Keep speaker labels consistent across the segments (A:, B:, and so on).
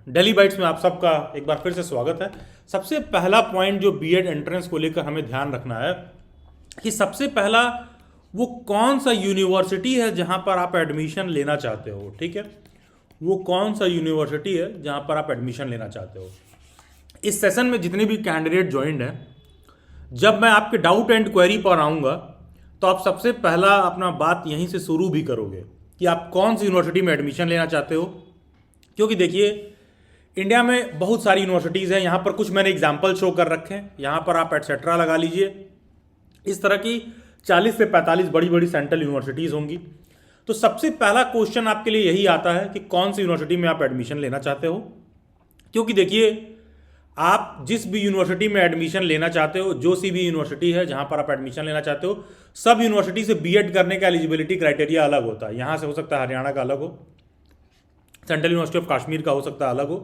A: Delhi bytes में आप सबका एक बार फिर से स्वागत है। सबसे पहला पॉइंट जो बीएड एंट्रेंस को लेकर हमें ध्यान रखना है कि सबसे पहला वो कौन सा यूनिवर्सिटी है जहां पर आप एडमिशन लेना चाहते हो। ठीक है, वो कौन सा यूनिवर्सिटी है जहां पर आप एडमिशन लेना चाहते हो। इस सेशन में जितने भी कैंडिडेट ज्वाइंड हैं, जब मैं आपके डाउट एंड क्वेरी पर आऊँगा तो आप सबसे पहला अपना बात यहीं से शुरू भी करोगे कि आप कौन सी यूनिवर्सिटी में एडमिशन लेना चाहते हो। क्योंकि देखिए, इंडिया में बहुत सारी यूनिवर्सिटीज़ हैं। यहाँ पर कुछ मैंने एग्जाम्पल शो कर रखे हैं, यहाँ पर आप एटसेट्रा लगा लीजिए। इस तरह की 40 से 45 बड़ी बड़ी सेंट्रल यूनिवर्सिटीज़ होंगी। तो सबसे पहला क्वेश्चन आपके लिए यही आता है कि कौन सी यूनिवर्सिटी में आप एडमिशन लेना चाहते हो। क्योंकि देखिए, आप जिस भी यूनिवर्सिटी में एडमिशन लेना चाहते हो, जो सी भी यूनिवर्सिटी है जहाँ पर आप एडमिशन लेना चाहते हो, सब यूनिवर्सिटी से बीएड करने का एलिजिबिलिटी क्राइटेरिया अलग होता है। यहाँ से हो सकता है हरियाणा का अलग हो, सेंट्रल यूनिवर्सिटी ऑफ कश्मीर का हो सकता है अलग हो,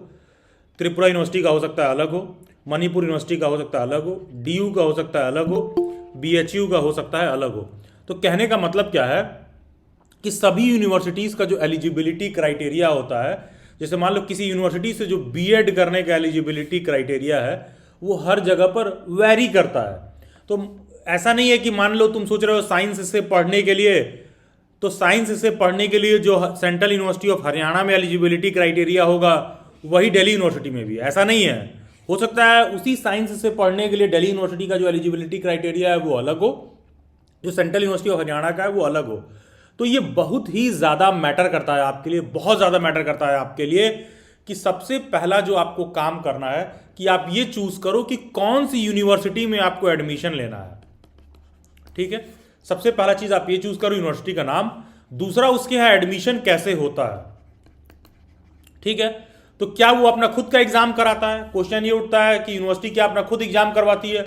A: त्रिपुरा यूनिवर्सिटी का हो सकता है अलग हो, मणिपुर यूनिवर्सिटी का हो सकता है अलग हो, डीयू का हो सकता है अलग हो, बीएचयू का हो सकता है अलग हो। तो कहने का मतलब क्या है कि सभी यूनिवर्सिटीज़ का जो एलिजिबिलिटी क्राइटेरिया होता है, जैसे मान लो किसी यूनिवर्सिटी से जो बीएड करने का एलिजिबिलिटी क्राइटेरिया है, वो हर जगह पर वेरी करता है। तो ऐसा नहीं है कि मान लो तुम सोच रहे हो साइंस से पढ़ने के लिए, तो साइंस से पढ़ने के लिए जो सेंट्रल यूनिवर्सिटी ऑफ हरियाणा में एलिजिबिलिटी क्राइटेरिया होगा वही दिल्ली यूनिवर्सिटी में भी, ऐसा नहीं है। हो सकता है उसी साइंस से पढ़ने के लिए दिल्ली यूनिवर्सिटी का जो एलिजिबिलिटी क्राइटेरिया है वो अलग हो, जो सेंट्रल यूनिवर्सिटी ऑफ हरियाणा का है वो अलग हो। तो ये बहुत ही ज़्यादा मैटर करता है आपके लिए, बहुत ज़्यादा मैटर करता है आपके लिए कि सबसे पहला जो आपको काम करना है कि आप ये चूज करो कि कौन सी यूनिवर्सिटी में आपको एडमिशन लेना है। ठीक है, सबसे पहला चीज आप ये चूज करो यूनिवर्सिटी का नाम, दूसरा उसके यहां एडमिशन कैसे होता है। ठीक है, तो क्या वो अपना खुद का एग्जाम कराता है। क्वेश्चन ये उठता है कि यूनिवर्सिटी क्या अपना खुद एग्जाम करवाती है।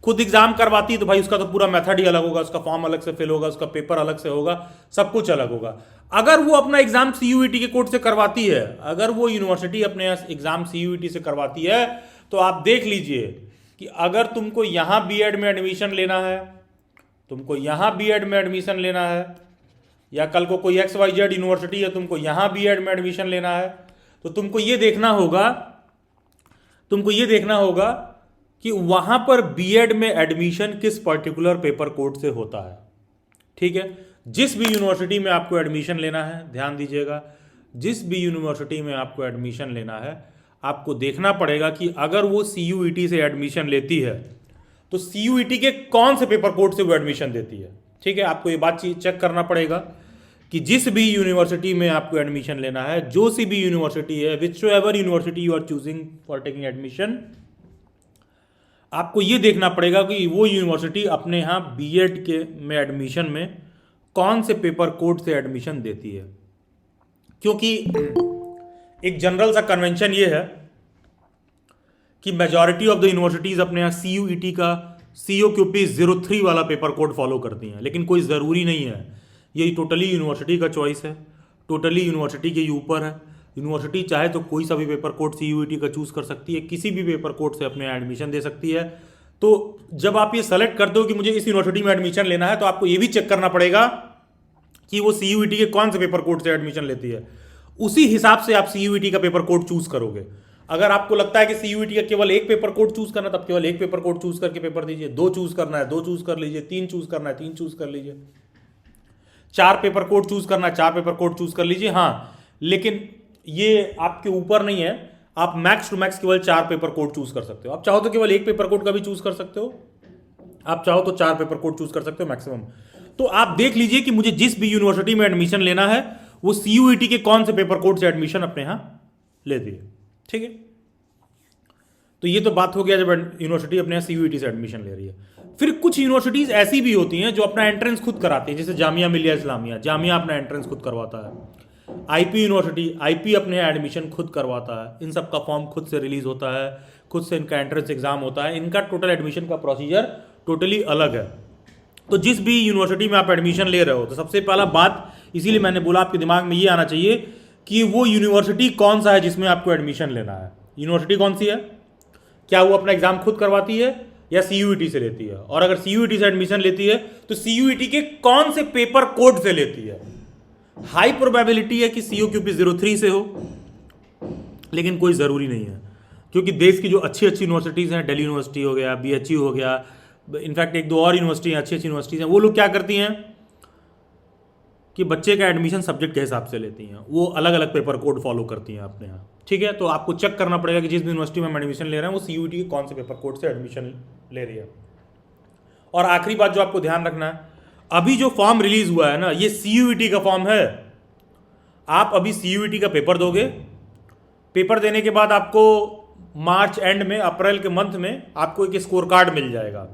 A: खुद एग्जाम करवाती है तो भाई उसका तो पूरा मेथड ही अलग होगा, उसका फॉर्म अलग से फिल होगा, उसका पेपर अलग से होगा, सब कुछ अलग होगा। अगर वो अपना एग्जाम सीयूईटी के कोड से करवाती है, अगर वो यूनिवर्सिटी अपने एग्जाम सीयूईटी से करवाती है, तो आप देख लीजिए कि अगर तुमको यहां बीएड में एडमिशन लेना है, तुमको यहां बीएड में एडमिशन लेना है, या कल को कोई XYZ यूनिवर्सिटी है तुमको यहां बीएड में एडमिशन लेना है, तो तुमको ये देखना होगा कि वहां पर बीएड में एडमिशन किस पर्टिकुलर पेपर कोड से होता है। ठीक है, जिस भी यूनिवर्सिटी में आपको एडमिशन लेना है, ध्यान दीजिएगा, जिस भी यूनिवर्सिटी में आपको एडमिशन लेना है, आपको देखना पड़ेगा कि अगर वो सीयूईटी से एडमिशन लेती है तो सीयूईटी के कौन से पेपर कोड से वो एडमिशन देती है। ठीक है, आपको ये बात चेक करना पड़ेगा कि जिस भी यूनिवर्सिटी में आपको एडमिशन लेना है, जो सी भी यूनिवर्सिटी है, whichever university you are choosing for taking admission, आपको ये देखना पड़ेगा कि वो यूनिवर्सिटी अपने यहाँ बीएड के में एडमिशन में कौन से पेपर कोड से एडमिशन देती है। क्योंकि एक जनरल सा कन्वेंशन ये है कि मेजॉरिटी ऑफ द यूनिवर्सिटीज अपने यहाँ सीयूईटी का COQP 03 वाला पेपर कोड फॉलो करती हैं, लेकिन कोई ज़रूरी नहीं है। ये टोटली यूनिवर्सिटी का चॉइस है, टोटली यूनिवर्सिटी के ऊपर है। यूनिवर्सिटी चाहे तो कोई सा भी पेपर कोड सीयूईटी का चूज़ कर सकती है, किसी भी पेपर कोड से अपने एडमिशन दे सकती है। तो जब आप ये सेलेक्ट करते हो कि मुझे इस यूनिवर्सिटी में एडमिशन लेना है, तो आपको ये भी चेक करना पड़ेगा कि वो सीयूईटी के कौन से पेपर कोड से एडमिशन लेती है। उसी हिसाब से आप सीयूईटी का पेपर कोड चूज करोगे। अगर आपको लगता है कि सीयूईटी का केवल एक पेपर कोड चूज करना, तब केवल एक पेपर कोड चूज करके पेपर दीजिए। 2 चूज करना है 2 चूज कर लीजिए, 3 चूज करना है 3 चूज कर लीजिए, 4 पेपर कोड चूज करना है 4 पेपर कोड चूज कर लीजिए। हाँ, लेकिन ये आपके ऊपर नहीं है, आप मैक्स टू मैक्स केवल 4 पेपर कोड चूज कर सकते हो। आप चाहो तो केवल एक पेपर कोड का भी चूज कर सकते हो, आप चाहो तो 4 पेपर कोड चूज कर सकते हो मैक्सिमम। तो आप देख लीजिए कि मुझे जिस भी यूनिवर्सिटी में एडमिशन लेना है वो सीयूईटी के कौन से पेपर कोड से एडमिशन अपने यहां लेती है। ठीक है, तो ये तो बात हो गया जब यूनिवर्सिटी अपने यहाँ सीयूईटी से एडमिशन ले रही है। फिर कुछ यूनिवर्सिटीज ऐसी भी होती हैं जो अपना एंट्रेंस खुद कराती है, जैसे जामिया मिलिया इस्लामिया, जामिया अपना एंट्रेंस खुद करवाता है। आईपी यूनिवर्सिटी, आईपी अपने यहाँ एडमिशन खुद करवाता है। इन सब का फॉर्म खुद से रिलीज होता है, खुद से इनका एंट्रेंस एग्जाम होता है, इनका टोटल एडमिशन का प्रोसीजर टोटली अलग है। तो जिस भी यूनिवर्सिटी में आप एडमिशन ले रहे हो, तो सबसे पहला बात, इसीलिए मैंने बोला आपके दिमाग में ये आना चाहिए कि वो यूनिवर्सिटी कौन सा है जिसमें आपको एडमिशन लेना है। यूनिवर्सिटी कौन सी है, क्या वो अपना एग्जाम खुद करवाती है या सीयूईटी से लेती है, और अगर सीयूईटी से एडमिशन लेती है तो सीयूईटी के कौन से पेपर कोड से लेती है। हाई प्रोबेबिलिटी है कि COQP 03 से हो, लेकिन कोई ज़रूरी नहीं है, क्योंकि देश की जो अच्छी अच्छी यूनिवर्सिटीज़ हैं, दिल्ली यूनिवर्सिटी हो गया, BHU हो गया, इनफैक्ट एक दो और यूनिवर्सिटी हैं, अच्छी अच्छी यूनिवर्सिटीज़ हैं, वो लोग क्या करती हैं कि बच्चे का एडमिशन सब्जेक्ट के हिसाब से लेती हैं, वो अलग अलग पेपर कोड फॉलो करती हैं अपने यहाँ। ठीक है, तो आपको चेक करना पड़ेगा कि जिस भी यूनिवर्सिटी में हम एडमिशन ले रहे हैं वो CUET के कौन से पेपर कोड से एडमिशन ले रही है। और आखिरी बात जो आपको ध्यान रखना है, अभी जो फॉर्म रिलीज हुआ है ना, ये CUET का फॉर्म है। आप अभी CUET का पेपर दोगे, पेपर देने के बाद आपको मार्च एंड में, अप्रैल के मंथ में आपको एक स्कोर कार्ड मिल जाएगा।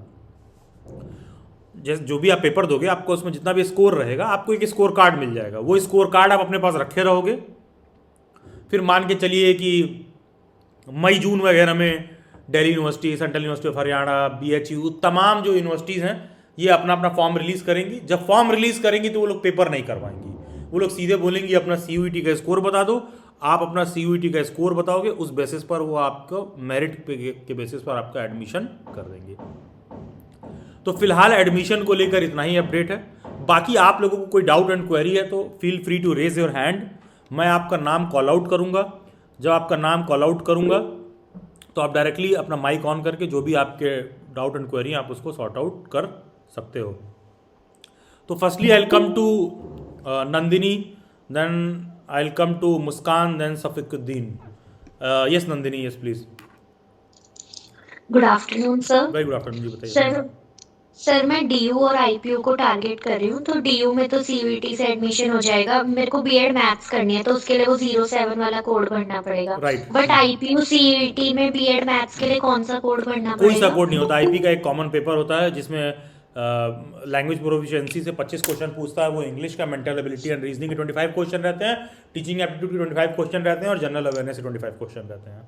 A: जैसे जो भी आप पेपर दोगे, आपको उसमें जितना भी स्कोर रहेगा, आपको एक स्कोर कार्ड मिल जाएगा। वो स्कोर कार्ड आप अपने पास रखे रहोगे। फिर मान के चलिए कि मई जून वगैरह में Delhi university, central university of Haryana, BHU, तमाम जो यूनिवर्सिटीज़ हैं ये अपना अपना फॉर्म रिलीज़ करेंगी। जब फॉर्म रिलीज़ करेंगी तो वो लोग पेपर नहीं करवाएंगी, वो लोग सीधे बोलेंगी अपना CUET का स्कोर बता दो। आप अपना CUET का स्कोर बताओगे, उस बेसिस पर वो आपको मेरिट के बेसिस पर आपका एडमिशन कर देंगे। तो फिलहाल एडमिशन को लेकर इतना ही अपडेट है। बाकी आप लोगों को कोई डाउट एंड क्वेरी है तो feel free to raise your hand. मैं आपका नाम कॉल आउट करूंगा। जब आपका नाम कॉल आउट करूंगा तो आप डायरेक्टली अपना माइक ऑन करके जो भी आपके डाउट एंड क्वेरी आप उसको सॉर्ट आउट कर सकते हो। तो firstly I will come to Nandini, then I will come to Muskan, then Safiquddin. Yes Nandini, yes please.
B: Good afternoon sir.
A: Very good afternoon जी, बताइए।
B: सर मैं DU और IPU को टारगेट कर रही हूँ। तो DU में तो CUET से एडमिशन हो जाएगा। मेरे को BEd मैथ्स करनी है तो उसके लिए वो 07 वाला कोड भरना पड़ेगा।
A: राइट।
B: बट IPU CUET में BEd मैथ्स के लिए कौन सा कोड भरना
A: कोई सा
B: पड़ेगा?
A: कोड नहीं होता। IP का एक कॉमन पेपर होता है जिसमें लैंग्वेज प्रोफिशिएंसी से 25 क्वेश्चन पूछता है। वो इंग्लिश का, मेंटल एबिलिटी एंड रीजनिंग के 25 क्वेश्चन रहते हैं, टीचिंग एप्टीट्यूड के 25 क्वेश्चन रहते हैं और जनरल अवेयरनेस के 25 क्वेश्चन रहते हैं।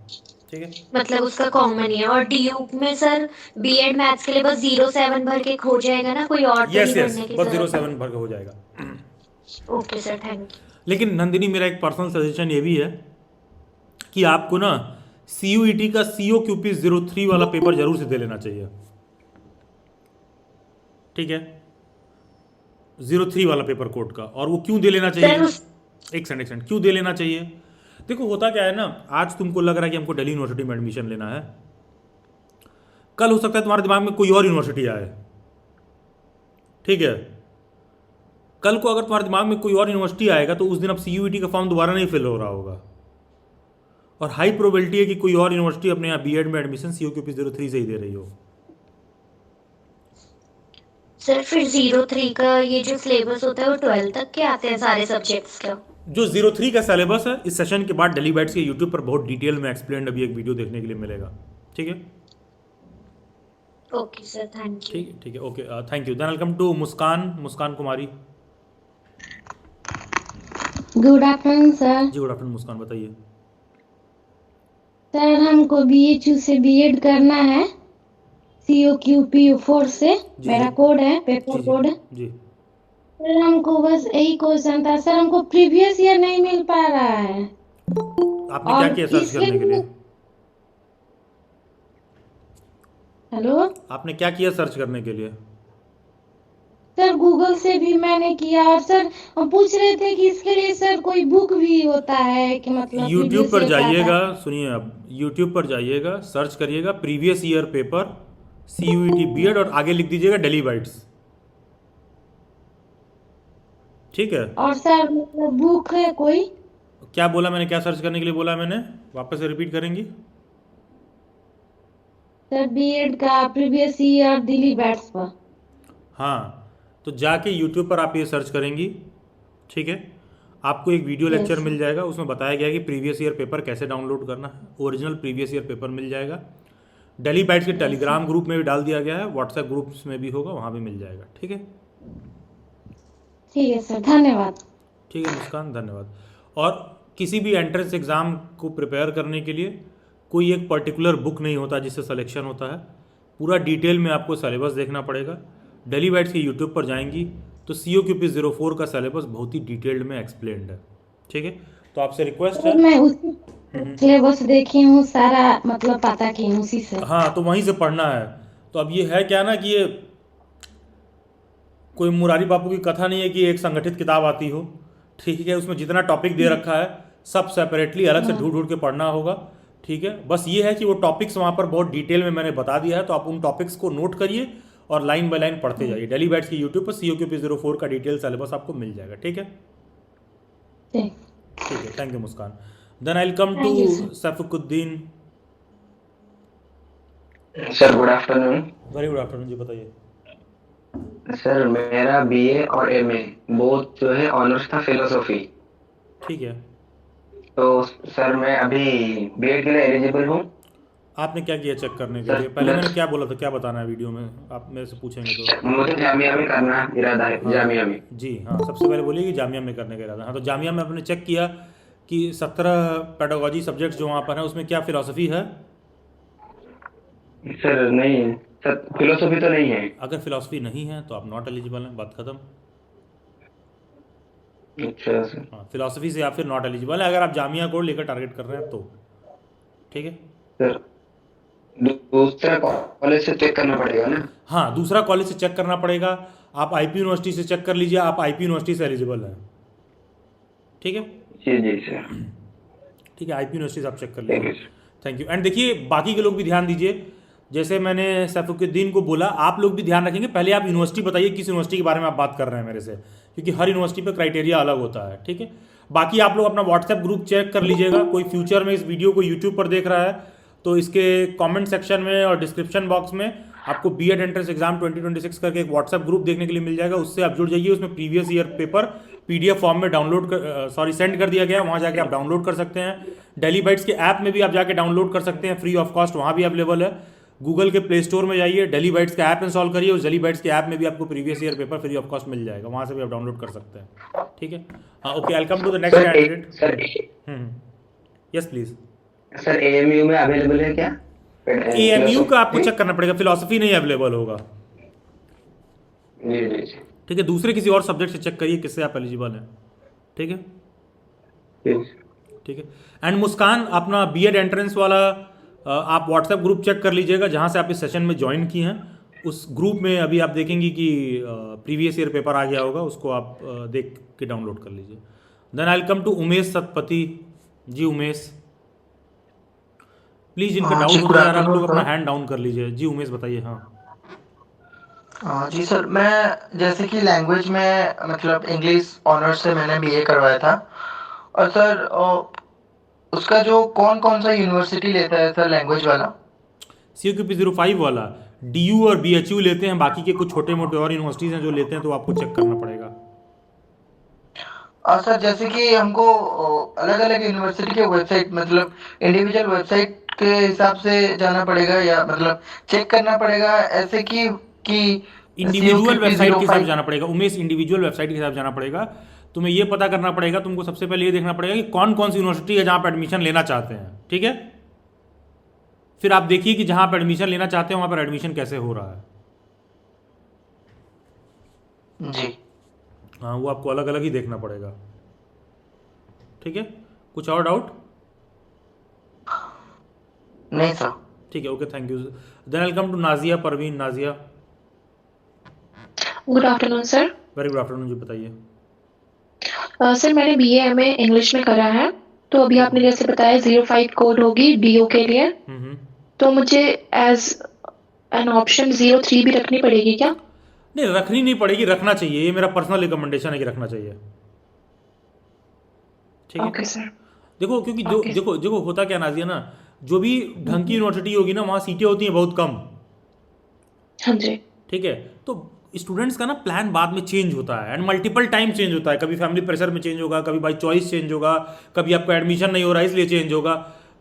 A: ठीक है,
B: मतलब उसका कॉमन ही है। और DU में सर BEd मैथ्स के लिए बस 07 भर के हो जाएगा ना, कोई और तो
A: यस
B: नहीं
A: यस,
B: भरने की
A: बस
B: जरूरत?
A: 07 भर के हो जाएगा।
B: Okay sir, thank you.
A: लेकिन नंदिनी, मेरा एक पर्सनल सजेशन ये भी है कि आपको ना CUET का COQP 03 वाला पेपर जरूर से दे लेना चाहिए। ठीक है, 03 वाला पेपर कोड का। और वो क्यों दे लेना चाहिए? एक सेकंड, क्यों दे लेना चाहिए? देखो होता क्या है ना, आज तुमको लग रहा है कि हमको दिल्ली यूनिवर्सिटी में एडमिशन लेना है, कल हो सकता है तुम्हारे दिमाग में कोई और यूनिवर्सिटी आए। ठीक है, कल को अगर तुम्हारे दिमाग में कोई और यूनिवर्सिटी आएगा तो उस दिन अब CUET का फॉर्म दोबारा नहीं फिल हो रहा होगा, और हाई प्रोबेबिलिटी है कि कोई और यूनिवर्सिटी अपने यहाँ BEd में एडमिशन COQP 03 से ही दे रही हो।
B: सर फिर 03 का ये जो सिलेबस होता है वो 12 तक के आते हैं सारे सब्जेक्ट्स का?
A: जो 03 का सिलेबस है, इस सेशन के बाद डेली बाइट्स के यूट्यूब पर बहुत डिटेल में एक्सप्लेन अभी एक वीडियो देखने के लिए मिलेगा। ठीक है,
B: ओके सर, थैंक यू।
A: ठीक है, ठीक है, okay, thank you. Then welcome to Muskan Kumari.
C: Good afternoon sir.
A: जी गुड आफ्टरनून मुस्कान, बताइए।
C: सर हमको BHU से BEd करना है, COQP 4 से।
A: जी
C: मेरा
A: जी
C: कोड है,
A: जी
C: पेपर
A: जी
C: कोड।
A: जी।
C: सर हमको बस यही क्वेश्चन था सर, हमको प्रीवियस ईयर नहीं मिल पा रहा है।
A: आपने क्या
C: और
A: किया सर्च
C: इसके
A: करने के लिए?
C: हेलो
A: आपने क्या किया सर्च करने के लिए?
C: सर, गूगल से भी मैंने किया। और सर हम पूछ रहे थे कि इसके लिए सर कोई बुक भी होता है कि मतलब
A: यूट्यूब
C: प्रीवियस
A: पर
C: ईयर का आता
A: जाइएगा,
C: है?
A: सुनिए, अब यूट्यूब पर जाइएगा, सर्च करिएगा previous year paper CUET BEd और आगे लिख दीजिएगा डेली बाइट्स। ठीक है,
C: और सर मतलब बुक है कोई?
A: क्या बोला मैंने, क्या सर्च करने के लिए बोला मैंने? वापस से रिपीट करेंगी?
C: सर BEd का प्रीवियस ईयर दिल्ली बैट्स पर।
A: हाँ, तो जाके यूट्यूब पर आप ये सर्च करेंगी। ठीक है, आपको एक वीडियो
C: यस
A: लेक्चर मिल जाएगा, उसमें बताया गया है कि प्रीवियस ईयर पेपर कैसे डाउनलोड करना है। ओरिजिनल प्रीवियस ईयर पेपर मिल जाएगा। डेली बाइट्स के टेलीग्राम ग्रुप में भी डाल दिया गया है, व्हाट्सएप ग्रुप्स में भी होगा, वहाँ भी मिल जाएगा। ठीक है,
C: ठीक है सर, धन्यवाद।
A: ठीक है मुस्कान, धन्यवाद। और किसी भी एंट्रेंस एग्ज़ाम को प्रिपेयर करने के लिए कोई एक पर्टिकुलर बुक नहीं होता जिससे सिलेक्शन होता है। पूरा डिटेल में आपको सिलेबस देखना पड़ेगा। डेली बाइट्स के यूट्यूब पर जाएंगी तो COQP 04 का सिलेबस बहुत ही डिटेल्ड में एक्सप्लेन्ड है। ठीक है, तो आपसे रिक्वेस्ट है।
C: मैं उसी सिलेबस देखी हूँ सारा, मतलब पता की हूँ उसी से।
A: हाँ, तो वहीं से पढ़ना है। तो अब ये है क्या ना कि ये कोई मुरारी बापू की कथा नहीं है कि एक संगठित किताब आती हो। ठीक है, उसमें जितना टॉपिक दे रखा है सब सेपरेटली अलग से ढूंढ ढूंढ के पढ़ना होगा। ठीक है, बस ये है कि वो टॉपिक्स वहाँ पर बहुत डिटेल में मैंने बता दिया है, तो आप उन टॉपिक्स को नोट करिए और लाइन बाय लाइन पढ़ते जाइए। डेली बैट्स की यूट्यूब पर COQP04 का डिटेल सिलेबस आपको मिल जाएगा। ठीक है,
C: ठीक।
A: ठीक है, thank you Muskan. Then I will come
C: Thank you,
A: to
C: sir.
A: Saifukuddin.
D: Sir good afternoon.
A: Very good afternoon जी, बताइए।
D: सर मेरा बीए और एमए बोथ जो है ऑनर्स था फिलोसॉफी।
A: ठीक है,
D: तो सर मैं अभी बीएड के लिए एलिजिबल हूँ।
A: आपने क्या किया चेक करने के
D: सर
A: लिए? पहले मैंने
D: मैं
A: क्या बोला था, क्या बताना है वीडियो में, आप मेरे से पूछेंगे तो।
D: मुझे जामिया में करना इरादा है, जामिया में।
A: जी हाँ, सबसे पहले बोलिए कि जामिया में करने का इरादा। हाँ, तो जामिया में आपने चेक किया कि 17 पेडागोजी सब्जेक्ट्स जो वहाँ पर हैं उसमें क्या फिलॉसफी है?
D: सर नहीं सर, फिलोसॉफी तो नहीं है।
A: अगर फिलॉसफी नहीं है तो आप नॉट एलिजिबल हैं, बात खत्म।
D: अच्छा सर।
A: हाँ, फिलॉसफी से आप फिर नॉट एलिजिबल है अगर आप जामिया को लेकर टारगेट कर रहे हैं तो। ठीक है,
D: सर दूसरा कॉलेज से चेक करना पड़ेगा ना?
A: हाँ, दूसरा कॉलेज से चेक करना पड़ेगा। आप IP यूनिवर्सिटी से चेक कर लीजिए, आप IP यूनिवर्सिटी से एलिजिबल हैं। ठीक है,
D: जी जी सर।
A: ठीक है, IP यूनिवर्सिटी से आप चेक कर
D: थैंक
A: लीजिए।
D: You sir.
A: Thank you. And देखिए, बाकी के लोग भी ध्यान दीजिए, जैसे मैंने सैफुद्दीन को बोला, आप लोग भी ध्यान रखेंगे। पहले आप यूनिवर्सिटी बताइए किस यूनिवर्सिटी के बारे में आप बात कर रहे हैं मेरे से, क्योंकि हर यूनिवर्सिटी पे क्राइटेरिया अलग होता है। ठीक है, बाकी आप लोग अपना व्हाट्सएप ग्रुप चेक कर लीजिएगा। कोई फ्यूचर में इस वीडियो को यूट्यूब पर देख रहा है तो इसके कमेंट सेक्शन में और डिस्क्रिप्शन बॉक्स में आपको बीएड एंट्रेंस एग्जाम 2026 करके एक व्हाट्सएप ग्रुप देखने के लिए मिल जाएगा। उससे आप जुड़ जाइए। उसमें previous year paper PDF form में सेंड कर दिया गया है, वहाँ जाके आप डाउनलोड कर सकते हैं। डेली बाइट्स के ऐप में भी आप जाके डाउनलोड कर सकते हैं, फ्री ऑफ कॉस्ट वहाँ भी अवेलेबल है। गूगल के प्ले स्टोर में जाइए, डेली बाइट्स का ऐप इंस्टॉल करिए, उस डेली बाइट्स के ऐप में भी आपको previous year paper free of cost मिल जाएगा, वहाँ से भी आप डाउनलोड कर सकते हैं। ठीक है, हाँ, okay, I come to the next
D: sir
A: candidate. Yes please.
D: Sir AMU में अवेलेबल है क्या?
A: AMU का आपको चेक करना पड़ेगा, फिलॉसफी नहीं अवेलेबल होगा।
D: जी जी जी।
A: ठीक है, दूसरे किसी और सब्जेक्ट से चेक करिए किससे आप एलिजिबल हैं। ठीक है,
D: ठीक।
A: ठीक है। एंड मुस्कान, अपना बीएड एंट्रेंस वाला आप व्हाट्सएप ग्रुप चेक कर लीजिएगा जहाँ से आप इस सेशन में ज्वाइन की हैं। उस ग्रुप में अभी आप देखेंगे कि प्रीवियस ईयर पेपर आ गया होगा, उसको आप देख के डाउनलोड कर लीजिए। Then I will come to Umesh Satpati ji. Umesh please, इनका डाउट होता है यार, आप लोग अपना हैंड डाउन कर लीजिए। जी उमेश, बताइए। हाँ,
E: जी सर, मैं जैसे कि लैंग्वेज में मतलब इंग्लिश ऑनर्स से मैंने बीए करवाया था। और सर उसका जो कौन कौन सा यूनिवर्सिटी लेता है सर लैंग्वेज वाला?
A: COQP05 वाला DU और BHU लेते हैं, बाकी के कुछ छोटे मोटे और यूनिवर्सिटीज़ हैं जो लेते हैं, तो आपको चेक करना पड़ेगा।
E: और सर जैसे कि हमको अलग अलग यूनिवर्सिटी के वेबसाइट मतलब इंडिविजुअल वेबसाइट के हिसाब से जाना पड़ेगा या मतलब चेक करना पड़ेगा ऐसे कि
A: इंडिविजुअल वेबसाइट के हिसाब से
E: COQP05
A: जाना पड़ेगा उमेश, इंडिविजुअल वेबसाइट के हिसाब से जाना पड़ेगा। तुम्हें ये पता करना पड़ेगा, तुमको सबसे पहले ये देखना पड़ेगा कि कौन कौन सी यूनिवर्सिटी है जहाँ आप एडमिशन लेना चाहते हैं। ठीक है, फिर आप देखिए कि जहाँ आप एडमिशन लेना चाहते हैं वहाँ पर एडमिशन कैसे हो रहा है।
E: जी
A: हाँ, वो आपको अलग अलग ही देखना पड़ेगा। ठीक है, कुछ और डाउट?
E: नहीं सर।
A: ठीक है, okay, thank you. Then I will come to Nazia Parveen. Nazia,
F: good afternoon sir.
A: Very good afternoon जी, बताइए।
F: सर मैंने BA MA इंग्लिश में करा है, तो अभी आपने जैसे बताया 05 कोड होगी DO के लिए, तो मुझे एज एन ऑप्शन 03 भी रखनी पड़ेगी क्या?
A: नहीं, रखनी नहीं पड़ेगी, रखना चाहिए। ये मेरा पर्सनल रिकमेंडेशन है कि रखना चाहिए। ठीक है,
F: ओके सर।
A: देखो, क्योंकि जो
F: Okay.
A: देखो देखो होता क्या नाजिया ना, जो भी ढंग की यूनिवर्सिटी होगी ना, वहाँ सीटें होती हैं बहुत कम।
F: हाँ जी।
A: ठीक है, तो स्टूडेंट्स का ना प्लान बाद में चेंज होता है एंड मल्टीपल टाइम चेंज होता है। कभी फैमिली प्रेशर में चेंज होगा, कभी बाई चॉइस चेंज होगा, कभी आपका एडमिशन नहीं हो रहा है इसलिए चेंज होगा।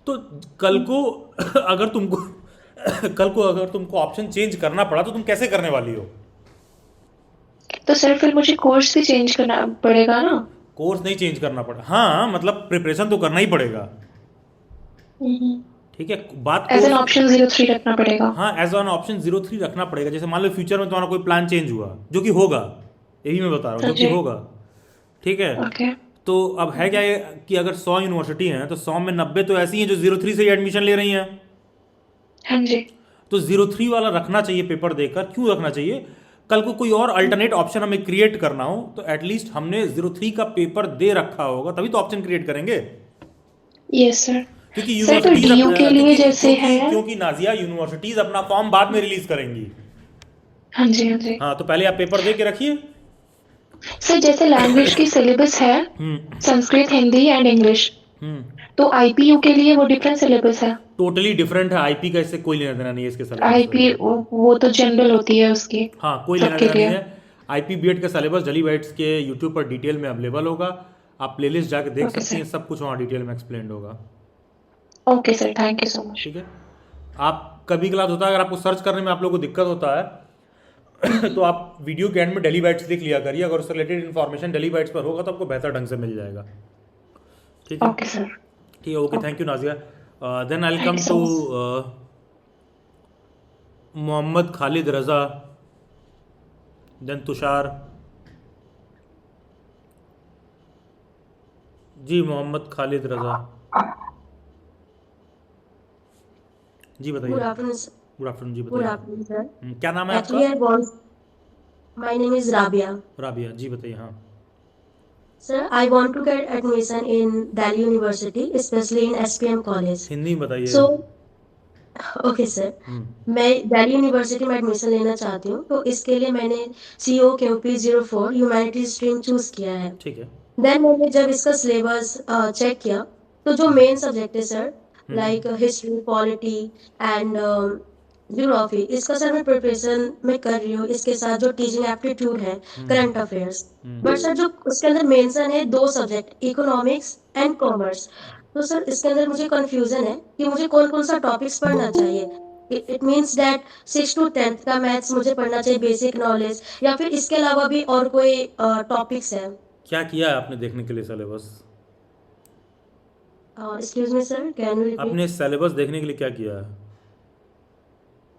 A: तो कल को अगर तुमको ऑप्शन चेंज करना पड़ा तो तुम कैसे करने वाली हो?
F: तो सर फिर मुझे कोर्स भी चेंज करना पड़ेगा ना?
A: कोर्स नहीं चेंज करना पड़ा, हाँ, मतलब प्रिपरेशन तो करना ही पड़ेगा। ठीक है, बात
F: एज एन ऑप्शन 03 रखना पड़ेगा।
A: हाँ, एज ऑन ऑप्शन 03 रखना पड़ेगा। जैसे मान लो फ्यूचर में तुम्हारा कोई प्लान चेंज हुआ, जो कि होगा, यही मैं बता रहा हूँ, जो कि होगा। ठीक है,
F: ओके।
A: तो अब है क्या ये कि अगर 100 यूनिवर्सिटी हैं तो 100 में 90 तो ऐसी हैं जो 03 से ही एडमिशन ले रही हैं।
F: हाँ जी।
A: तो 03 वाला रखना चाहिए पेपर देकर। क्यों रखना चाहिए? कल को कोई और अल्टरनेट ऑप्शन हमें क्रिएट करना हो तो एटलीस्ट हमने 03 का पेपर दे रखा होगा, तभी तो ऑप्शन क्रिएट करेंगे।
F: Yes sir.
A: क्योंकि
F: सर तो
A: यूनिवर्सिटीज
F: डीयू के लिए जैसे है,
A: क्योंकि नाजिया यूनिवर्सिटीज अपना फॉर्म बाद में रिलीज करेंगी।
F: हाँ जी हाँ जी।
A: हाँ, तो पहले आप पेपर दे के रखिए।
F: सर जैसे लैंग्वेज की सिलेबस है संस्कृत, हिंदी एंड इंग्लिश, तो आईपीयू के लिए वो डिफरेंट सिलेबस है।
A: टोटली डिफरेंट है, आईपी का इससे कोई लेना देना नहीं है इसके सिलेबस
F: आईपी
A: से।
F: वो तो जनरल होती है उसकी,
A: हाँ, कोई लेना
F: सबके
A: देना नहीं
F: लिए।
A: है। आईपी बीएड का सिलेबस डेली बाइट्स के यूट्यूब पर डिटेल में अवेलेबल होगा, आप प्लेलिस्ट जाके देख
F: ओके
A: सकती हैं,
F: सर।
A: सब कुछ वहाँ डिटेल में एक्सप्लेन होगा।
F: Okay sir, thank you so much.
A: ठीक है, आप कभी कलास होता है अगर आपको सर्च करने में आप लोगों को दिक्कत होता है तो आप वीडियो के एंड में डेली बाइट्स देख लिया करिए, अगर उससे रिलेटेड इन्फॉर्मेशन डेली बाइट्स पर होगा तो आपको बेहतर ढंग से मिल जाएगा। ठीक है,
F: ओके सर।
A: ठीक है, okay, thank you Nazia. Then I come
F: Thank you
A: to
F: so
A: Mohammad Khalid Raza, then Tushar. जी मोहम्मद खालिद रज़ा, जी बताइए।
G: Good afternoon, sir.
A: Good afternoon, जी
G: Good
A: बताइए।
G: afternoon, sir.
A: क्या नाम है
G: Actually,
A: आपका?
G: I want. My name is Rabia.
A: Rabia, जी बताइए। हाँ,
G: Sir, I want to get admission in Delhi University, especially in SPM College.
A: Hindi में बताइए।
G: So, okay, sir. मैं दिल्ली यूनिवर्सिटी में एडमिशन लेना चाहती हूँ, तो इसके लिए मैंने COQP04 ह्यूमैनिटीज स्ट्रीम चूज किया है।
A: ठीक है।
G: देन मैंने जब इसका सिलेबस चेक किया, तो जो मेन सब्जेक्ट है sir, like history, polity and geography, इसका सर मैं प्रिपरेशन में कर रही हूँ, इसके साथ जो टीचिंग एप्टीट्यूड है, करंट अफेयर्स। बट सर जो उसके अंदर मेंशन है दो सब्जेक्ट, इकोनॉमिक्स एंड कॉमर्स, तो सर इसके अंदर मुझे कंफ्यूजन है कि मुझे कौन कौन सा टॉपिक्स पढ़ना चाहिए। It means that 6 to 10th का मैथ्स मुझे पढ़ना चाहिए, बेसिक नॉलेज, या फिर इसके अलावा भी और कोई टॉपिक्स है।
A: क्या किया है आपने देखने के लिए syllabus?
G: Excuse me sir, can you repeat?
A: आपने सिलेबस देखने के लिए क्या किया है?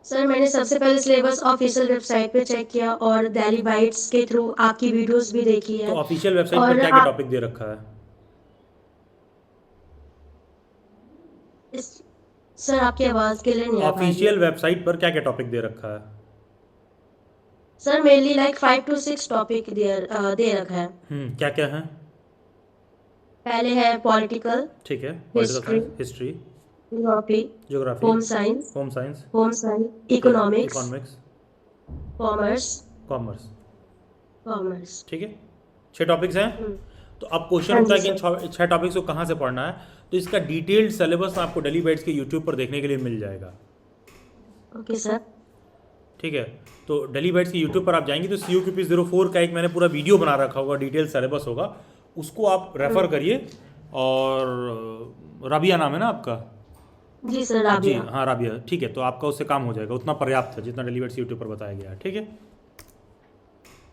G: सर मैंने सबसे पहले सिलेबस ऑफिशियल वेबसाइट पे चेक किया और दिल्ली बाइट्स के थ्रू आपकी वीडियोस भी देखी
A: तो
G: है।
A: ऑफिशियल वेबसाइट पर
G: और
A: क्या क्या
G: आप-
A: टॉपिक दे रखा है?
G: सर आपकी आवाज क्लियर नहीं आ पा रही है।
A: ऑफिशियल वेबसाइट पर क्या क्या टॉपिक दे रखा है?
G: Sir mainly like 5 to 6 topic दे रखा है।
A: क्या क्या है?
G: पहले है पॉलिटिकल,
A: ठीक है,
G: History.
A: History,
G: geography,
A: geography,
G: home science,
A: home science,
G: economics,
A: economics,
G: commerce,
A: commerce. ठीक है, 6 टॉपिक्स हैं। तो अब क्वेश्चन
G: हाँ
A: होता है
G: जी,
A: कि इन 6 टॉपिक्स को कहाँ से पढ़ना है, तो इसका डिटेल्ड सिलेबस आपको डेली बाइट्स के यूट्यूब पर देखने के लिए मिल जाएगा।
G: Okay sir.
A: ठीक है, तो डेली बाइट्स के यूट्यूब पर आप जाएंगे तो COQP04 का एक मैंने पूरा वीडियो बना रखा होगा, डिटेल सिलेबस होगा, उसको आप रेफर करिए। और राबिया नाम है ना आपका?
G: जी सर,
A: जी
G: राबिया।
A: हाँ, राबिया, ठीक है, तो आपका उससे काम हो जाएगा, उतना पर्याप्त है जितना डेली बाइट्स यूट्यूब पर बताया गया है। ठीक है,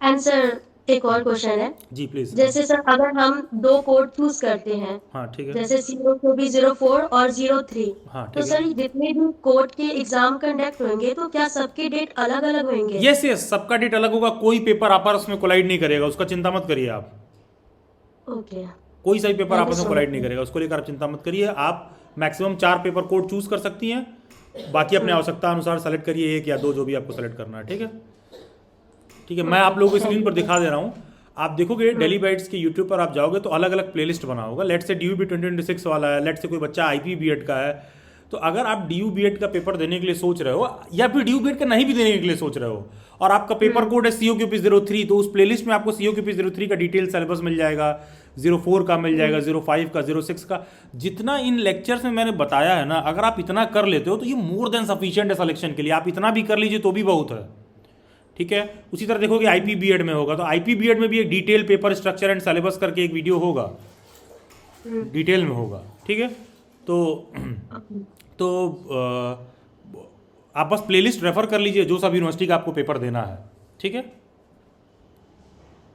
G: एंड सर एक और क्वेश्चन है,
A: जी प्लीज।
G: जैसे सर अगर हम दो कोड चूज करते हैं,
A: हाँ ठीक है,
G: जैसे COQP04 और 03,
A: हाँ
G: तो
A: ठीक है।
G: सर जितने भी कोड के एग्जाम कंडक्ट होंगे, तो क्या सबके डेट अलग अलग होंगे?
A: यस यस, सबका डेट अलग होगा, कोई पेपर आपस में कोलाइड नहीं करेगा, उसका चिंता मत करिए आप।
G: ओके।
A: कोई सा भी पेपर
G: Thank you
A: आपस में
G: so
A: कोलाइड
G: much.
A: नहीं करेगा, उसको लेकर आप चिंता मत करिए। आप मैक्सिमम 4 पेपर कोड चूज कर सकती हैं, बाकी अपने आवश्यकता अनुसार सेलेक्ट करिए, 1 या 2 जो भी आपको सेलेक्ट करना है। ठीक है, ठीक है, मैं आप लोगों को स्क्रीन पर दिखा दे रहा हूँ। आप देखोगे डेली बाइट्स के यूट्यूब पर आप जाओगे तो अलग अलग प्लेलिस्ट बना होगा। लेट से DUB 2026 वाला है, लेट से कोई बच्चा IP बीएड का है, तो अगर आप DU बीएड का पेपर देने के लिए सोच रहे हो या फिर DU बीएड का नहीं भी देने के लिए सोच रहे हो और आपका पेपर कोड है COQP03, तो उस प्लेलिस्ट में आपको COQP03 का डिटेल सिलेबस मिल जाएगा, 04 का मिल जाएगा, 05 का, 06 का। जितना इन लेक्चर्स में मैंने बताया है ना, अगर आप इतना कर लेते हो तो ये मोर देन सफिशिएंट है सिलेक्शन के लिए। आप इतना भी कर लीजिए तो भी बहुत है। ठीक है, उसी तरह देखोगे IP बीएड में होगा, तो IP बीएड में भी एक detail paper structure and syllabus करके एक वीडियो होगा, डिटेल में होगा। ठीक है, तो आप बस प्लेलिस्ट रेफर कर लीजिए जो सब यूनिवर्सिटी का आपको पेपर देना है। ठीक है,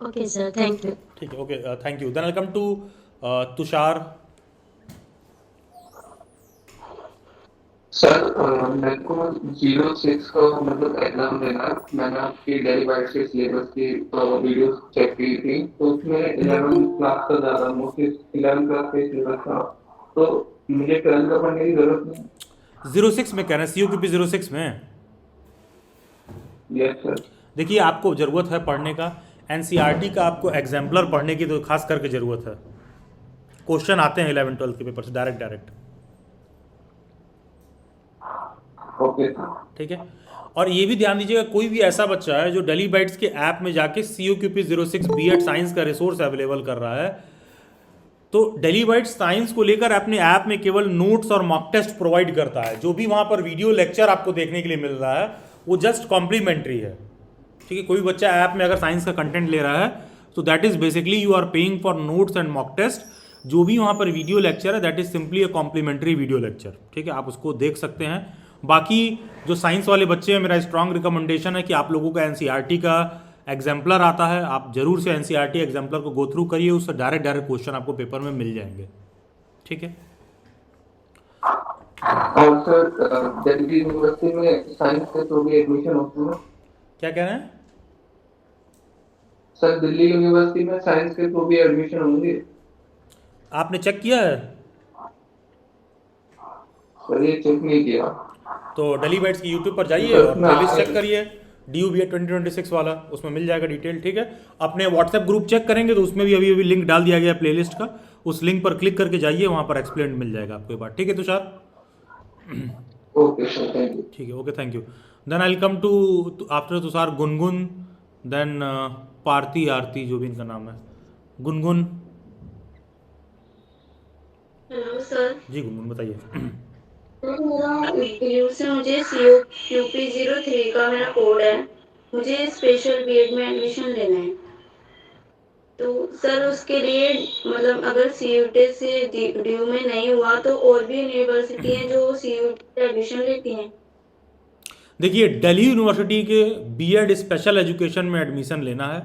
G: ओके सर, थैंक यू।
A: ठीक है, okay, thank you. Then I come to Tushar.
H: Sir मेरे को 06 का मतलब एग्जाम देना है। मैंने आपकी डेली बाइट के सिलेबस की वीडियो चेक की थी, तो उसमें 11 क्लास का ज़्यादा मोस्टली 11 क्लास का सिलेबस था, तो मुझे 12 का पढ़ने की जरूरत नहीं।
A: 06 में कह रहे हैं, COQP 06 में?
H: Yes sir.
A: देखिए, आपको ज़रूरत है पढ़ने का, NCERT का आपको एग्जाम्पलर पढ़ने की तो खास करके ज़रूरत है। क्वेश्चन आते हैं 11-12 के पेपर से डायरेक्ट।
H: ओके
A: ठीक है। और ये भी ध्यान दीजिएगा, कोई भी ऐसा बच्चा है जो डेली बाइट्स के ऐप में जाके COQP06 B.Ed साइंस का रिसोर्स अवेलेबल कर रहा है, तो डेली बाइट्स साइंस को लेकर अपने ऐप में केवल नोट्स और मॉक टेस्ट प्रोवाइड करता है। जो भी वहाँ पर वीडियो लेक्चर आपको देखने के लिए मिल रहा है वो जस्ट कॉम्प्लीमेंट्री है। ठीक है, कोई बच्चा ऐप में अगर साइंस का कंटेंट ले रहा है तो that is basically you are paying for notes and mock test. जो भी वहाँ पर वीडियो लेक्चर है that is simply a complementary video lecture. ठीक है, आप उसको देख सकते हैं। बाकी जो साइंस वाले बच्चे हैं, मेरा स्ट्रांग रिकमेंडेशन है कि आप लोगों का NCERT का एग्जाम्पलर आता है, आप जरूर से NCERT एग्जाम्पलर को गो थ्रू करिए, उससे डायरेक्ट क्वेश्चन आपको पेपर में मिल जाएंगे। ठीक है।
H: और सर दिल्ली यूनिवर्सिटी में साइंस के तो भी एडमिशन होती है?
A: क्या कह रहे हैं
H: सर? दिल्ली यूनिवर्सिटी में साइंस के तो भी एडमिशन होंगे?
A: आपने चेक किया है?
H: सर ये चेक नहीं किया।
A: तो डेली बाइट्स की यूट्यूब पर जाइए और प्लेलिस्ट चेक करिए, DU B.Ed 2026 वाला, उसमें मिल जाएगा डिटेल। ठीक है, अपने व्हाट्सएप ग्रुप चेक करेंगे तो उसमें भी अभी लिंक डाल दिया गया प्लेलिस्ट का, उस लिंक पर क्लिक करके जाइए, वहाँ पर एक्सप्लेन मिल जाएगा आपको ये बात। ठीक है Tushar?
H: Okay sir, thank you.
A: ठीक है, okay, thank you. Then I will come to after Tushar Gungun, then Parti Aarti, जो भी इनका नाम है। गुनगुन।
I: Hello sir.
A: जी गुनगुन बताइए।
I: तो मेरा DU से मुझे COQP03 का मेरा कोड है, मुझे स्पेशल B.Ed में एडमिशन लेना है। तो सर उसके लिए मतलब अगर CUT से DU में नहीं हुआ तो और भी यूनिवर्सिटी हैं जो CUT से एडमिशन लेती हैं?
A: देखिए, दिल्ली यूनिवर्सिटी के B.Ed स्पेशल एजुकेशन में एडमिशन लेना है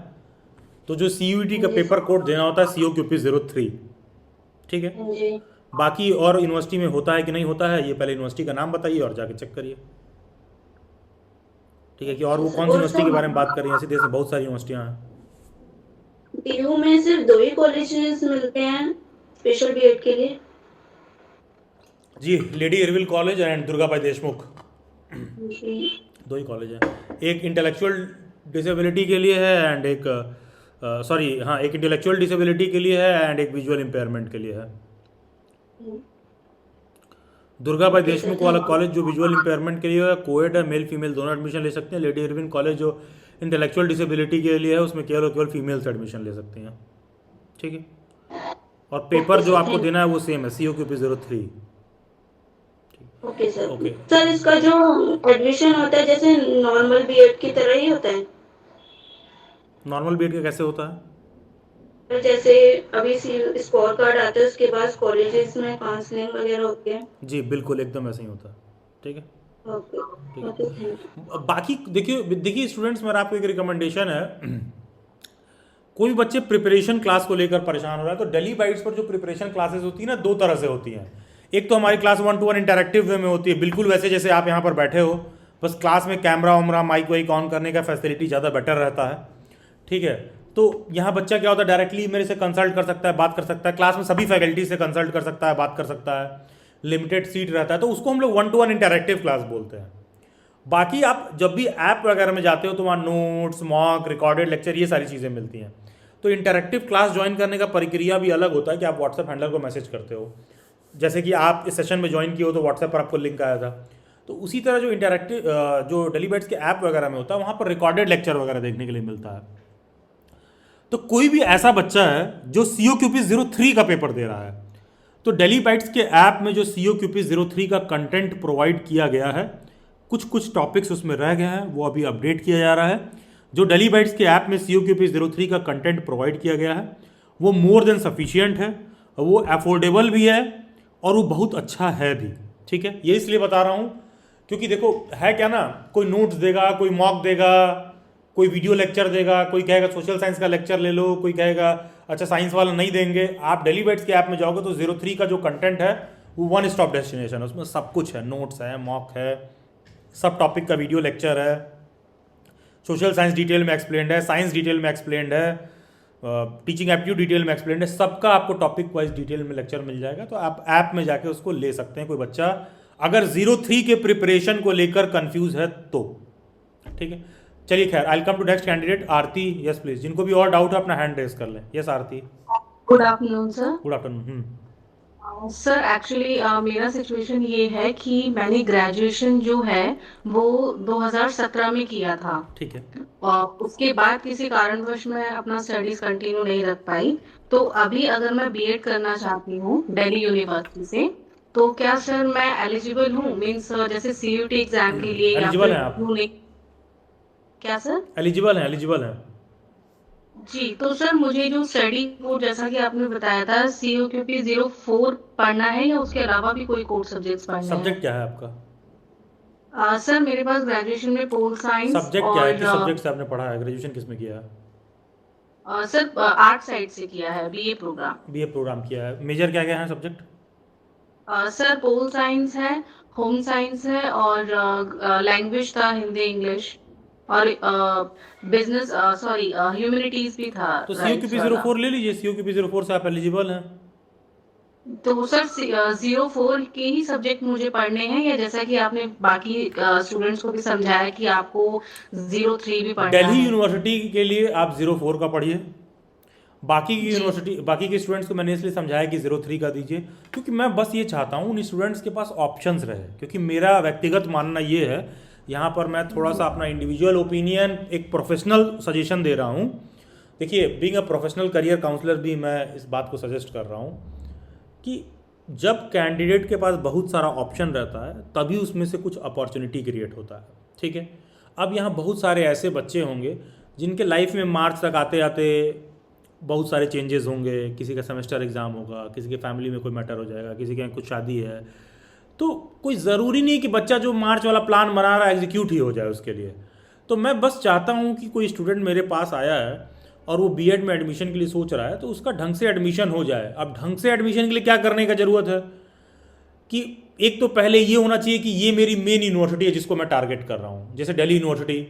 A: तो जो CUT का पेपर कोड देना होता है COQP03। ठीक है,
I: जी।
A: बाकी और यूनिवर्सिटी में होता है कि नहीं होता है, ये पहले यूनिवर्सिटी का नाम बताइए और जाके चेक करिए। ठीक है, कि और वो कौन सी यूनिवर्सिटी के बारे में बात कर रही हैं? ऐसे देश में बहुत सारी यूनिवर्सिटियां हैं।
I: DU में सिर्फ 2 ही कॉलेजेस मिलते हैं स्पेशल B.Ed के लिए?
A: जी, Lady Irwin College and Durgabai Deshmukh,
I: जी।
A: 2 ही कॉलेज हैं। एक इंटेलेक्चुअल डिसेबिलिटी के लिए है एंड एक एक इंटेलेक्चुअल डिसेबिलिटी के लिए है एंड एक विजुअल इम्पेयरमेंट के लिए है। दुर्गाबाई देशमुख वाला कॉलेज जो विजुअल इम्पेयरमेंट के लिए है, कोएड है, मेल फीमेल दोनों एडमिशन ले सकते हैं। लेडी इरविन कॉलेज जो इंटेलेक्चुअल डिसेबिलिटी के लिए है, उसमें केवल फीमेल्स एडमिशन ले सकते हैं। ठीक है, और पेपर जो आपको देना है वो सेम है, COQP03।
I: Okay sir.
A: Okay.
I: Sir इसका जो एडमिशन होता है जैसे नॉर्मल B.Ed की तरह ही होता है?
A: नॉर्मल B.Ed का कैसे होता है?
I: जैसे अभी स्कोर कार्ड आता है उसके बाद कॉलेजेस में काउंसलिंग वगैरह होती है?
A: जी बिल्कुल, एकदम ऐसे ही होता है। ठीक है,
I: ओके ओके।
A: बाकी देखिए स्टूडेंट्स, मेरा आपको एक रिकमेंडेशन है, कोई भी बच्चे प्रिपरेशन क्लास को लेकर परेशान हो रहा है तो डेली बाइट्स पर जो प्रिपरेशन क्लासेस होती है ना, 2 तरह से होती हैं। एक तो हमारी क्लास 1-to-1 इंटरेक्टिव वे में होती है, बिल्कुल वैसे जैसे आप यहाँ पर बैठे हो, बस क्लास में कैमरा वैमरा माइक वाइक ऑन करने का फैसिलिटी ज़्यादा बेटर रहता है। ठीक है, तो यहाँ बच्चा क्या होता है, डायरेक्टली मेरे से कंसल्ट कर सकता है, बात कर सकता है, क्लास में सभी फैकल्टी से कंसल्ट कर सकता है, बात कर सकता है, लिमिटेड सीट रहता है, तो उसको हम लोग 1-to-1 इंटरेक्टिव क्लास बोलते हैं। बाकी आप जब भी ऐप वगैरह में जाते हो तो वहाँ नोट्स, मॉक, रिकॉर्डेड लेक्चर, ये सारी चीज़ें मिलती हैं। तो इंटरेक्टिव क्लास ज्वाइन करने का प्रक्रिया भी अलग होता है कि आप व्हाट्सएप हैंडलर को मैसेज करते हो, जैसे कि आप इस सेशन में ज्वाइन किए हो तो व्हाट्सएप पर आपको लिंक आया था। तो उसी तरह जो इंटरेक्टिव जो डेली बाइट्स के ऐप वगैरह में होता है, वहाँ पर रिकॉर्डेड लेक्चर वगैरह देखने के लिए मिलता है। तो कोई भी ऐसा बच्चा है जो COQP03 का पेपर दे रहा है, तो डेली बाइट्स के ऐप में जो COQP03 का कंटेंट प्रोवाइड किया गया है, कुछ टॉपिक्स उसमें रह गए हैं, वो अभी अपडेट किया जा रहा है। जो डेली बाइट्स के ऐप में COQP03 का कंटेंट प्रोवाइड किया गया है वो मोर देन सफिशिएंट है, वो अफोर्डेबल भी है और वो बहुत अच्छा है भी। ठीक है, ये इसलिए बता रहा हूँ क्योंकि देखो है क्या ना, कोई नोट्स देगा, कोई मॉक देगा, कोई वीडियो लेक्चर देगा, कोई कहेगा सोशल साइंस का लेक्चर ले लो, कोई कहेगा अच्छा साइंस वाला नहीं देंगे। आप डेली बाइट्स के ऐप में जाओगे तो 03 का जो कंटेंट है वो 1 स्टॉप डेस्टिनेशन है, उसमें सब कुछ है, नोट्स है, मॉक है, सब टॉपिक का वीडियो लेक्चर है, सोशल साइंस डिटेल में एक्सप्लेंड है, साइंस डिटेल में एक्सप्लेंड है, टीचिंग एप्टीट्यूड डिटेल में एक्सप्लेंड है, सबका आपको टॉपिक वाइज डिटेल में लेक्चर मिल जाएगा। तो आप ऐप में जाके उसको ले सकते हैं, कोई बच्चा अगर 03 के प्रिपरेशन को लेकर कंफ्यूज है तो। ठीक है, चलिए खैर, I come to next candidate Aarti. Yes please, जिनको भी और डाउट है अपना हैंड रेज कर लें। Yes Aarti.
J: Good afternoon sir.
A: Good afternoon.
J: Sir actually मेरा सिचुएशन ये है कि मैंने ग्रेजुएशन जो है वो 2017 में किया था।
A: ठीक है।
J: उसके बाद किसी कारणवश मैं अपना स्टडीज कंटिन्यू नहीं रख पाई। तो अभी अगर मैं बीएड करना चाहती हूँ दिल्ली यूनिवर्सिटी से, तो क्या सर मैं एलिजिबल हूँ? मीन्स जैसे सीयूटी एग्जाम के लिए या
A: एलिजिबल
J: फिर
A: हैं आप?
J: क्या सर?
A: एलिजिबल है, एलिजिबल है।
J: जी, तो सर मुझे जो स्टडी कोड जैसा कि आपने बताया था COQP 04 पढ़ना है या उसके अलावा भी कोई कोर सब्जेक्ट्स पढ़ने हैं?
A: सब्जेक्ट क्या है आपका?
J: सर मेरे पास ग्रेजुएशन में पोल साइंस
A: सब्जेक्ट क्या है?
J: और
A: किस सब्जेक्ट से आपने पढ़ा है? ग्रेजुएशन किस में किया है?
J: सर आर्ट साइड से किया है, बीए प्रोग्राम।
A: बीए प्रोग्राम किया है। मेजर क्या क्या है सब्जेक्ट?
J: सर पोल साइंस है, होम साइंस है और लैंग्वेज था हिंदी इंग्लिश और बिजनेस सॉरी ह्यूमैनिटीज भी था।
A: तो
J: राइट्स
A: COQP
J: वाला।
A: 04 ले लीजिए। COQP 04 से आप एलिजिबल हैं।
J: तो सर 04 के ही सब्जेक्ट मुझे पढ़ने हैं या जैसा कि आपने बाकी स्टूडेंट्स को भी समझाया कि आपको 03 भी पढ़ना
A: दिल्ली
J: है?
A: यूनिवर्सिटी के लिए आप 04 का पढ़िए। बाकी की
J: जी।
A: यूनिवर्सिटी, बाकी के स्टूडेंट्स को मैंने इसलिए समझाया कि 03 का दीजिए, क्योंकि मैं बस ये चाहता हूँ उन स्टूडेंट्स के पास ऑप्शंस रहे। क्योंकि मेरा व्यक्तिगत मानना ये है, यहाँ पर मैं थोड़ा सा अपना इंडिविजुअल ओपिनियन, एक प्रोफेशनल सजेशन दे रहा हूँ। देखिए, being a professional career counsellor भी मैं इस बात को सजेस्ट कर रहा हूँ कि जब कैंडिडेट के पास बहुत सारा ऑप्शन रहता है तभी उसमें से कुछ अपॉर्चुनिटी क्रिएट होता है। ठीक है। अब यहाँ बहुत सारे ऐसे बच्चे होंगे जिनके लाइफ में मार्च तक आते आते बहुत सारे चेंजेस होंगे। किसी का सेमेस्टर एग्ज़ाम होगा, किसी के फैमिली में कोई मैटर हो जाएगा, किसी के यहाँ कुछ शादी है। तो कोई ज़रूरी नहीं कि बच्चा जो मार्च वाला प्लान बना रहा है एग्जीक्यूट ही हो जाए उसके लिए। तो मैं बस चाहता हूँ कि कोई स्टूडेंट मेरे पास आया है और वो बीएड में एडमिशन के लिए सोच रहा है तो उसका ढंग से एडमिशन हो जाए। अब ढंग से एडमिशन के लिए क्या करने का ज़रूरत है कि एक तो पहले ये होना चाहिए कि ये मेरी मेन यूनिवर्सिटी है जिसको मैं टारगेट कर रहा हूँ। जैसे दिल्ली यूनिवर्सिटी,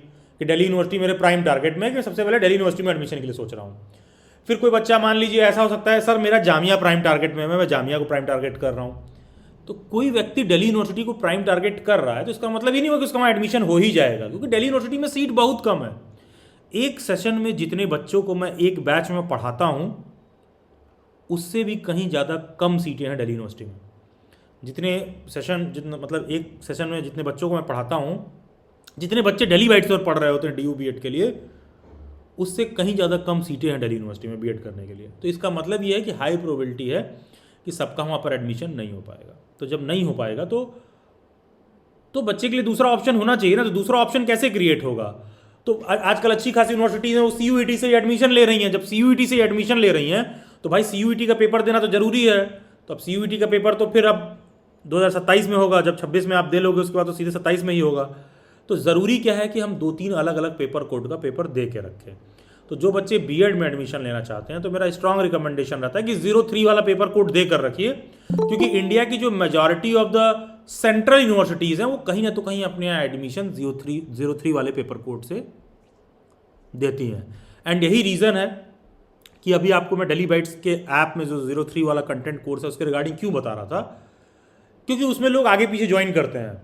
A: कि दिल्ली यूनिवर्सिटी मेरे प्राइम टारगेट में है कि सबसे पहले दिल्ली यूनिवर्सिटी में एडमिशन के लिए सोच रहा हूँ। फिर कोई बच्चा मान लीजिए ऐसा हो सकता है, सर मेरा जामिया प्राइम टारगेट में है, मैं जामिया को प्राइम टारगेट कर रहा हूँ। तो कोई व्यक्ति दिल्ली यूनिवर्सिटी को प्राइम टारगेट कर रहा है तो इसका मतलब ही नहीं होगा कि उसका वहाँ एडमिशन हो ही जाएगा, क्योंकि दिल्ली यूनिवर्सिटी में सीट बहुत कम है। एक सेशन में जितने बच्चों को मैं एक बैच में पढ़ाता हूँ उससे भी कहीं ज़्यादा कम सीटें हैं दिल्ली यूनिवर्सिटी में। मतलब एक सेशन में जितने बच्चों को मैं पढ़ाता हूँ, जितने बच्चे दिल्ली वाइट से पढ़ रहे होते हैं DU BEd के लिए, उससे कहीं ज़्यादा कम सीटें हैं दिल्ली यूनिवर्सिटी में बीएड करने के लिए। तो इसका मतलब ये है कि हाई प्रोबेबिलिटी है कि सबका वहाँ पर एडमिशन नहीं हो पाएगा। तो जब नहीं हो पाएगा तो बच्चे के लिए दूसरा ऑप्शन होना चाहिए ना। तो दूसरा ऑप्शन कैसे क्रिएट होगा? तो आजकल अच्छी खासी यूनिवर्सिटीज़ हैं वो CUET से एडमिशन ले रही हैं। जब CUET से एडमिशन ले रही हैं तो भाई CUET का पेपर देना तो ज़रूरी है। तो अब CUET का पेपर तो फिर अब 2027 में होगा, जब 26 में आप दे लोगे उसके बाद तो सीधे 27 में ही होगा। तो ज़रूरी क्या है कि हम 2-3 अलग अलग पेपर कोड का पेपर दे के रखें। तो जो बच्चे बीएड में एडमिशन लेना चाहते हैं तो मेरा स्ट्रांग रिकमेंडेशन रहता है कि 03 वाला पेपर कोड दे कर रखिए, क्योंकि इंडिया की जो majority of the central universities हैं वो कहीं ना तो कहीं अपने यहाँ एडमिशन 03 वाले पेपर कोड से देती हैं। एंड यही रीज़न है कि अभी आपको मैं दिल्ली बाइट्स के ऐप में जो 03 वाला कंटेंट कोर्स है उसके रिगार्डिंग क्यों बता रहा था, क्योंकि उसमें लोग आगे पीछे ज्वाइन करते हैं।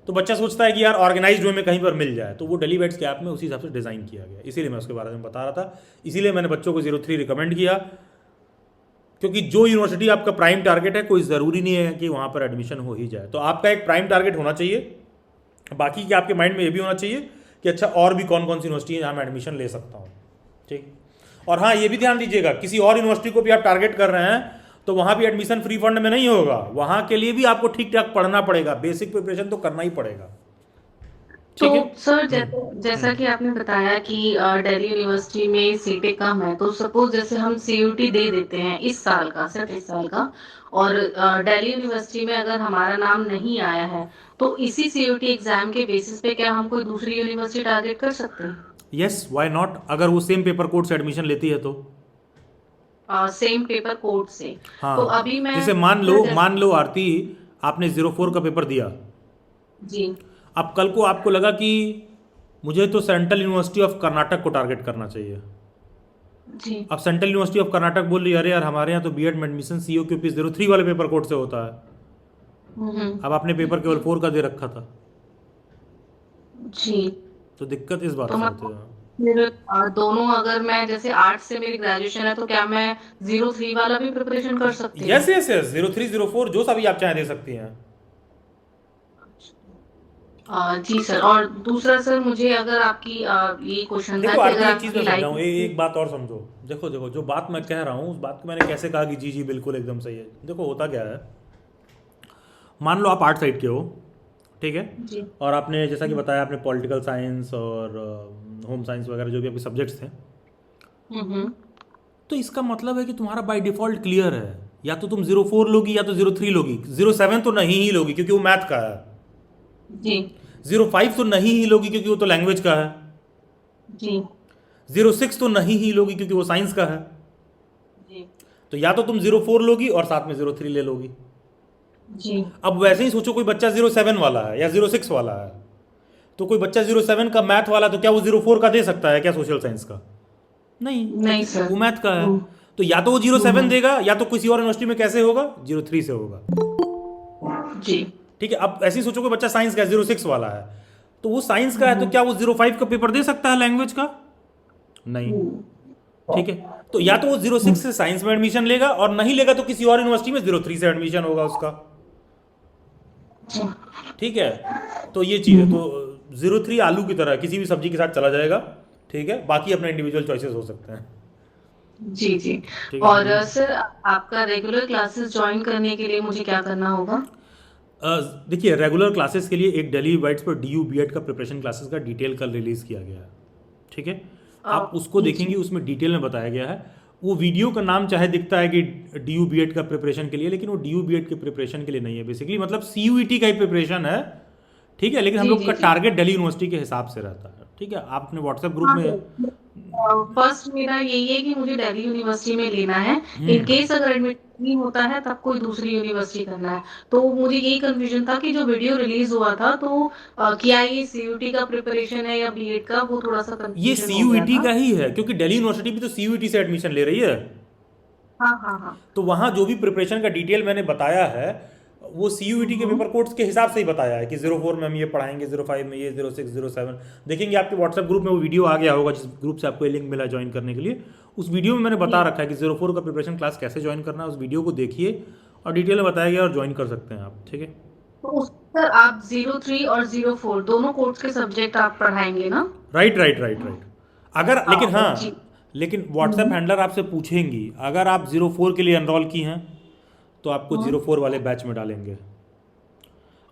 A: तो बच्चा सोचता है कि यार ऑर्गेनाइज्ड वे में कहीं पर मिल जाए, तो वो दिल्ली बाइट्स के ऐप में उसी हिसाब से डिज़ाइन किया गया। इसीलिए मैं उसके बारे में बता रहा था, इसीलिए मैंने बच्चों को 03 रिकमेंड किया, क्योंकि जो यूनिवर्सिटी आपका प्राइम टारगेट है कोई ज़रूरी नहीं है कि वहाँ पर एडमिशन हो ही जाए। तो आपका एक प्राइम टारगेट होना चाहिए। बाकी के आपके माइंड में ये भी होना चाहिए कि अच्छा और भी कौन कौन सी यूनिवर्सिटी है जहाँ मैं एडमिशन ले सकता हूँ। ठीक। और हाँ, ये भी ध्यान दीजिएगा, किसी और यूनिवर्सिटी को भी आप टारगेट कर रहे हैं तो वहाँ भी एडमिशन फ्री फंड में नहीं होगा। वहाँ के लिए भी आपको ठीक ठाक पढ़ना पड़ेगा, बेसिक प्रिपरेशन तो करना ही पड़ेगा।
J: तो सर जैसा कि आपने बताया कि दिल्ली यूनिवर्सिटी में सीटें कम है, तो सपोज जैसे हम CUT दे देते हैं इस साल का, सिर्फ इस साल का, और दिल्ली यूनिवर्सिटी में अगर हमारा नाम नहीं आया है तो इसी CUT एग्जाम के बेसिस पे क्या हम कोई दूसरी यूनिवर्सिटी टारगेट कर सकते हैं?
A: Yes, why not. अगर वो सेम पेपर कोड से एडमिशन लेती है तो
J: सेम पेपर कोड से।
A: हाँ,
J: तो अभी मैं
A: जैसे मान लो आरती, आपने 04 का पेपर दिया
J: जी,
A: अब कल को आपको लगा कि मुझे तो सेंट्रल यूनिवर्सिटी ऑफ कर्नाटक को टारगेट करना चाहिए
J: जी।
A: अब सेंट्रल यूनिवर्सिटी ऑफ कर्नाटक बोल रही है अरे यार हमारे यहाँ तो बीएड में एडमिशन COQP 03 वाले पेपर कोड से होता है। अब आपने पेपर केवल 4 का दे रखा था
J: जी।
A: तो दिक्कत इस बात
J: तो
A: से
J: मैं
A: होती है।
J: फिर दोनों, अगर मैं जैसे आर्ट्स से मेरी ग्रेजुएशन है तो क्या मैं 03 वाला भी प्रिपरेशन कर सकती हूँ?
A: यस यस यस, 03 04 जो सा भी आप चाहें दे सकती हैं।
J: जी सर। और दूसरा सर, मुझे अगर आपकी ये क्वेश्चन था
A: देखो
J: कि
A: आरती,
J: अगर
A: एक चीज
J: आपकी
A: मैं
J: लाइफ
A: समझाऊं, एक बात और समझो। देखो देखो, जो बात मैं कह रहा हूँ उस बात को मैंने कैसे कहा कि जी जी बिल्कुल एकदम सही है। देखो होता क्या है, मान लो आप आर्ट साइड के हो, ठीक है,
J: जी।
A: और आपने जैसा कि बताया आपने पॉलिटिकल साइंस और होम साइंस वगैरह जो भी आपके सब्जेक्ट्स थे,
J: हम्म।
A: तो इसका मतलब है कि तुम्हारा बाय डिफॉल्ट क्लियर है, या तो तुम 04 लोगी या तो 03 लोगी। 07 तो नहीं ही लोगी क्योंकि वो मैथ का है।
J: जी
A: 05 तो नहीं ही लोगी क्योंकि वो तो लैंग्वेज का है।
J: जी
A: 06 तो नहीं ही लोगी क्योंकि वो साइंस का है।
J: जी
A: तो या तो तुम 04 लोगी और साथ में 03 ले लोगी।
J: जी
A: अब वैसे ही सोचो, कोई बच्चा 07 वाला है या 06 वाला है, तो कोई बच्चा 07 का मैथ वाला, तो क्या वो 04 का दे सकता है क्या सोशल साइंस का? नहीं,
J: नहीं सर।
A: वो मैथ का है। तो या तो वो 07 देगा या तो किसी और यूनिवर्सिटी में कैसे होगा, 03 से होगा।
J: जी
A: ठीक है, अब ऐसे ही सोचो कोई बच्चा साइंस का 06 वाला है, तो वो साइंस का है, तो क्या वो 05 का पेपर दे सकता है लैंग्वेज का? नहीं। ठीक है, तो या तो वो 06 से साइंस में एडमिशन लेगा, और नहीं लेगा तो किसी और यूनिवर्सिटी में 03 से एडमिशन होगा उसका। ठीक है, तो ये चीज़ है। तो 03 आलू की तरह किसी भी सब्जी के साथ चला जाएगा। ठीक है, बाकी अपने इंडिविजुअल चॉइसेस हो सकते हैं।
J: जी जी।
A: ठीक है।
J: और सर, आपका रेगुलर क्लासेस ज्वाइन करने के लिए मुझे क्या करना होगा?
A: देखिए, रेगुलर क्लासेस के लिए एक डेली बाइट्स पर DU BEd का प्रिपरेशन क्लासेस का डिटेल कल रिलीज़ किया गया है। ठीक है, आप उसको देखेंगे, उसमें डिटेल में बताया गया है। वो वीडियो का नाम चाहे दिखता है कि DU BEd का प्रिपरेशन के लिए, लेकिन वो DU BEd के प्रिपरेशन के लिए नहीं है। बेसिकली मतलब CUET का ही प्रिपरेशन है। ठीक है, लेकिन हम
J: जी
A: लोग
J: जी
A: का
J: जी।
A: टारगेट दिल्ली यूनिवर्सिटी के हिसाब से रहता है। ठीक है, आप अपने व्हाट्सएप ग्रुप
J: हाँ
A: में
J: फर्स्ट मेरा यही है कि मुझे दिल्ली यूनिवर्सिटी में लेना है। इन केस अगर एडमिट नहीं होता है तब कोई दूसरी यूनिवर्सिटी करना है। तो मुझे यही कंफ्यूजन था कि जो वीडियो रिलीज हुआ था, तो क्या ये CUT का प्रिपरेशन है या बीएड का, वो थोड़ा सा
A: ये
J: कंफ्यूजन हो गया
A: CUET
J: था।
A: का ही है, क्योंकि दिल्ली यूनिवर्सिटी भी तो CUET से एडमिशन ले रही है।
J: हाँ हाँ हाँ।
A: तो वहाँ जो भी प्रिपरेशन का डिटेल मैंने बताया है, वो CUET के पेपर कोड्स के हिसाब से ही बताया है कि 04 में हम ये पढ़ाएंगे, 05 में ये, 06 07 देखेंगे। आपके व्हाट्सएप ग्रुप में वो वीडियो आ गया होगा, जिस ग्रुप से आपको ये लिंक मिला ज्वाइन करने के लिए। उस वीडियो में मैंने बता रखा है कि 04 का प्रिपरेशन क्लास कैसे ज्वाइन करना है। उस वीडियो को देखिए और डिटेल में बताया गया, और ज्वाइन कर सकते हैं आप। ठीक है,
J: तो सर, आप 03 और 04 दोनों कोर्स के सब्जेक्ट आप पढ़ाएंगे ना?
A: Right right right right. अगर लेकिन
J: जी।
A: हाँ, लेकिन व्हाट्सएप हैंडलर आपसे पूछेंगी, अगर आप 04 के लिए एनरोल की हैं तो आपको 04 वाले बैच में डालेंगे।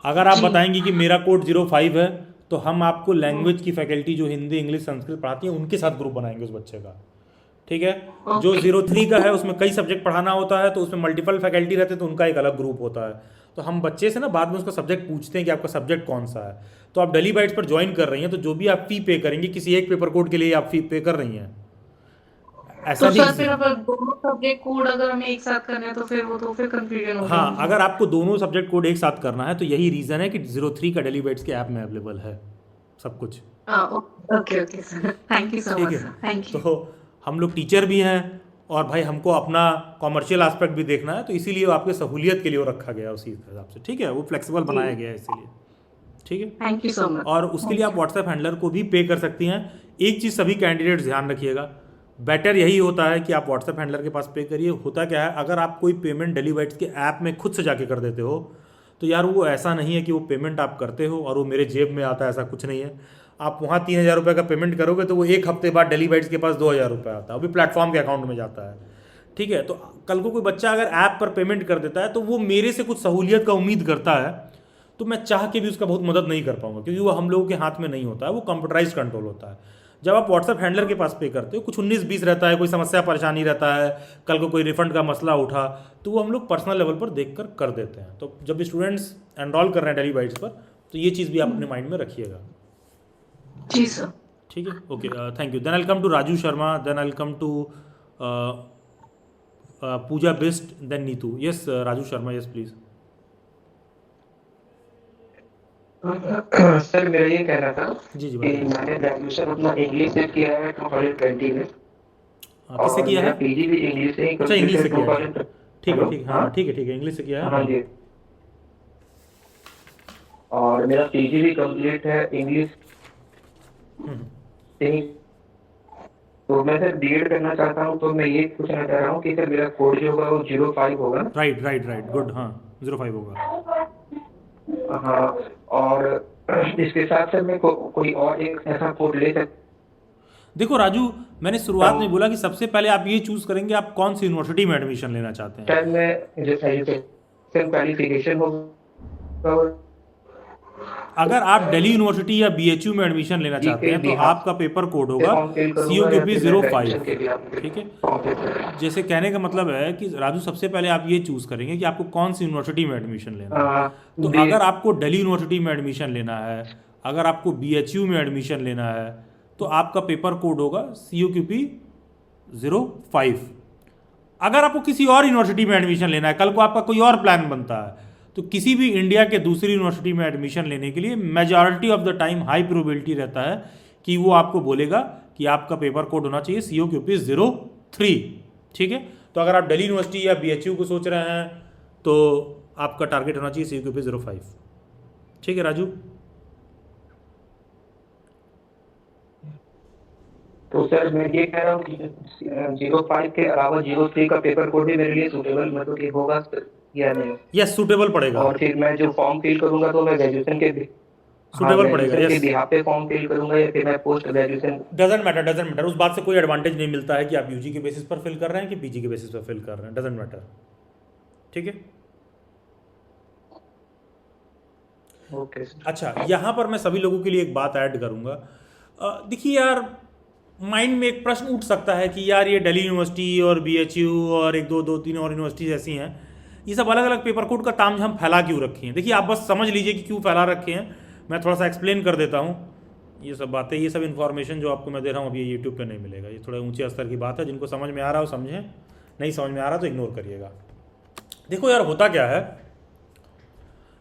A: अगर आप
J: जी।
A: बताएंगी कि मेरा कोड 05 है, तो हम आपको लैंग्वेज की फैकल्टी जो हिंदी इंग्लिश संस्कृत पढ़ाती है उनके साथ ग्रुप बनाएंगे उस बच्चे का। ठीक है, जो 03 का है उसमें कई सब्जेक्ट पढ़ाना होता है, तो उसमें मल्टीपल फैकल्टी रहते हैं, तो उनका एक अलग ग्रुप होता है। तो हम बच्चे से ना बाद में उसका सब्जेक्ट पूछते हैं कि आपका सब्जेक्ट कौन सा है। तो आप डेली बाइट्स पर ज्वाइन कर रही हैं, तो जो भी आप फी पे करेंगे, किसी एक पेपर कोड के लिए आप फी पे कर रही हैं, ऐसा
J: तो सर,
A: नहीं।
J: फिर अगर दोनों सब्जेक्ट कोड अगर हमें एक साथ करने हैं तो फिर कंफ्यूजन हो
A: हाँ,
J: जाएगी।
A: अगर आपको दोनों सब्जेक्ट कोड एक साथ करना है, तो यही रीज़न है कि 03 का डेली बाइट्स के ऐप में अवेलेबल है सब कुछ।
J: Okay okay sir, thank you so
A: ठीक
J: मच
A: है,
J: सर, थैंक यू।
A: तो हम लोग टीचर भी हैं, और भाई हमको अपना कॉमर्शियल एस्पेक्ट भी देखना है, तो इसीलिए वो आपके सहूलियत के लिए वो रखा गया है उसी हिसाब से। ठीक है, वो फ्लेक्सिबल बनाया गया है इसीलिए। ठीक है,
J: थैंक यू सो मच।
A: और उसके लिए आप व्हाट्सएप हैंडलर को भी पे कर सकती हैं। एक चीज़ सभी कैंडिडेट्स ध्यान रखिएगा, बेटर यही होता है कि आप व्हाट्सएप हैंडलर के पास पे करिए। होता क्या है, अगर आप कोई पेमेंट डेली बाइट्स के ऐप में खुद से जाके कर देते हो, तो यार वो ऐसा नहीं है कि वो पेमेंट आप करते हो और वो मेरे जेब में आता है, ऐसा कुछ नहीं है। आप वहाँ 3000 रुपये का पेमेंट करोगे तो वो एक हफ्ते बाद डेली बाइट्स के पास 2000 रुपये आता है, वो भी प्लेटफॉर्म के अकाउंट में जाता है। ठीक है, तो कल को कोई बच्चा अगर ऐप पर पेमेंट कर देता है, तो वो मेरे से कुछ सहूलियत का उम्मीद करता है, तो मैं चाह के भी उसका बहुत मदद नहीं कर पाऊंगा, क्योंकि वो हम लोगों के हाथ में नहीं होता है, वो कंप्यूटराइज कंट्रोल होता है। जब आप व्हाट्सएप हैंडलर के पास पे करते हो, कुछ 19-20 रहता है, कोई समस्या परेशानी रहता है, कल को कोई रिफंड का मसला उठा, तो वो हम लोग पर्सनल लेवल पर देख कर देते हैं। तो जब भी स्टूडेंट्स एनरोल कर रहे हैं डेली बाइट्स पर, तो ये चीज़ भी आप अपने माइंड में रखिएगा।
J: जी सर।
A: ठीक है, okay, thank you. Then I come to Raju Sharma, then I come to Pooja Bisht, then Neetu. Yes Raju Sharma, yes please.
D: Sir मेरा ये कहना था
A: जी जी
D: कि
A: बताइए।
D: मैंने ग्रेजुएशन अपना इंग्लिश से किया है 2020 में,
A: किससे
D: और
A: किया
D: मेरा
A: है?
D: पीजी भी इंग्लिश से ही
A: अच्छा, इंग्लिश से
D: कंप्लीट
A: किया
D: है
A: है। ठीक है, ठीक, हाँ ठीक है, ठीक है, इंग्लिश से किया है।
D: हाँ जी, और मेरा पीजी भी कंप्लीट है इंग्लिश से ही
H: तो मैं सर बीएड करना चाहता हूँ, तो मैं ये पूछना चाह रहा हूँ कि सर मेरा कोड जो होगा वो 05 होगा।
A: राइट राइट राइट, गुड, हाँ 05 होगा।
H: हाँ, और इसके साथ सर मैं कोई और एक ऐसा कोड ले सकता?
A: देखो राजू, मैंने शुरुआत में बोला कि सबसे पहले आप ये चूज करेंगे आप कौन सी यूनिवर्सिटी में एडमिशन लेना चाहते हैं।
H: सर मैं जो एजुकेशन क्वालिफिकेशन होगा,
A: अगर आप दिल्ली यूनिवर्सिटी या बीएचयू में एडमिशन लेना चाहते हैं तो आपका पेपर कोड होगा COQP 05, ठीक है। जैसे कहने का मतलब है कि राजू सबसे पहले आप ये चूज करेंगे कि आपको कौन सी यूनिवर्सिटी में एडमिशन लेना है। तो अगर आपको दिल्ली यूनिवर्सिटी में एडमिशन लेना है, अगर आपको BHU में एडमिशन लेना है, तो आपका पेपर कोड होगा COQP 05। अगर आपको किसी और यूनिवर्सिटी में एडमिशन लेना है, कल को आपका कोई और प्लान बनता है, तो किसी भी इंडिया के दूसरी यूनिवर्सिटी में एडमिशन लेने के लिए majority of the time high probability रहता है कि वो आपको बोलेगा कि आपका पेपर कोड होना चाहिए COQP 03, ठीक है। तो अगर आप दिल्ली यूनिवर्सिटी या BHU को सोच रहे हैं तो आपका टारगेट होना चाहिए COQP 05, ठीक है राजू।
H: तो सर मैं ये कह रहा हूँ कि 05 के अलावा 03 का पेपर कोड भी मेरे लिए सूटेबल मतलब कि होगा या नहीं?
A: यस, सूटेबल पड़ेगा।
H: और फिर मैं जो फॉर्म फिल करूंगा तो मैं ग्रेजुएशन के
A: सूटेबल पड़ेगा,
H: के बिहाफ पे फॉर्म फिल करूंगा या फिर मैं पोस्ट ग्रेजुएशन?
A: डजेंट मैटर, उस बात से कोई एडवांटेज नहीं मिलता है कि आप UG के बेसिस पर फिल कर रहे हैं कि PG के बेसिस पर फिल कर रहे हैं, डजेंट मैटर, ठीक है।
H: ओके।
A: अच्छा, यहाँ पर मैं सभी लोगों के लिए एक बात ऐड करूँगा। देखिए यार, माइंड में एक प्रश्न उठ सकता है कि यार ये दिल्ली यूनिवर्सिटी और BHU और एक दो तीन और यूनिवर्सिटीज ऐसी हैं, ये सब अलग अलग पेपर कोड का तामझाम फैला क्यों रखे हैं। देखिए आप बस समझ लीजिए कि क्यों फैला रखे हैं, मैं थोड़ा सा एक्सप्लेन कर देता हूँ। ये सब बातें, ये सब इन्फॉर्मेशन जो आपको मैं दे रहा हूँ अभी ये यूट्यूब पे नहीं मिलेगा, ये थोड़ा ऊंचे स्तर की बात है। जिनको समझ में आ रहा हो समझें, नहीं समझ में आ रहा तो इग्नोर करिएगा। देखो यार होता क्या है,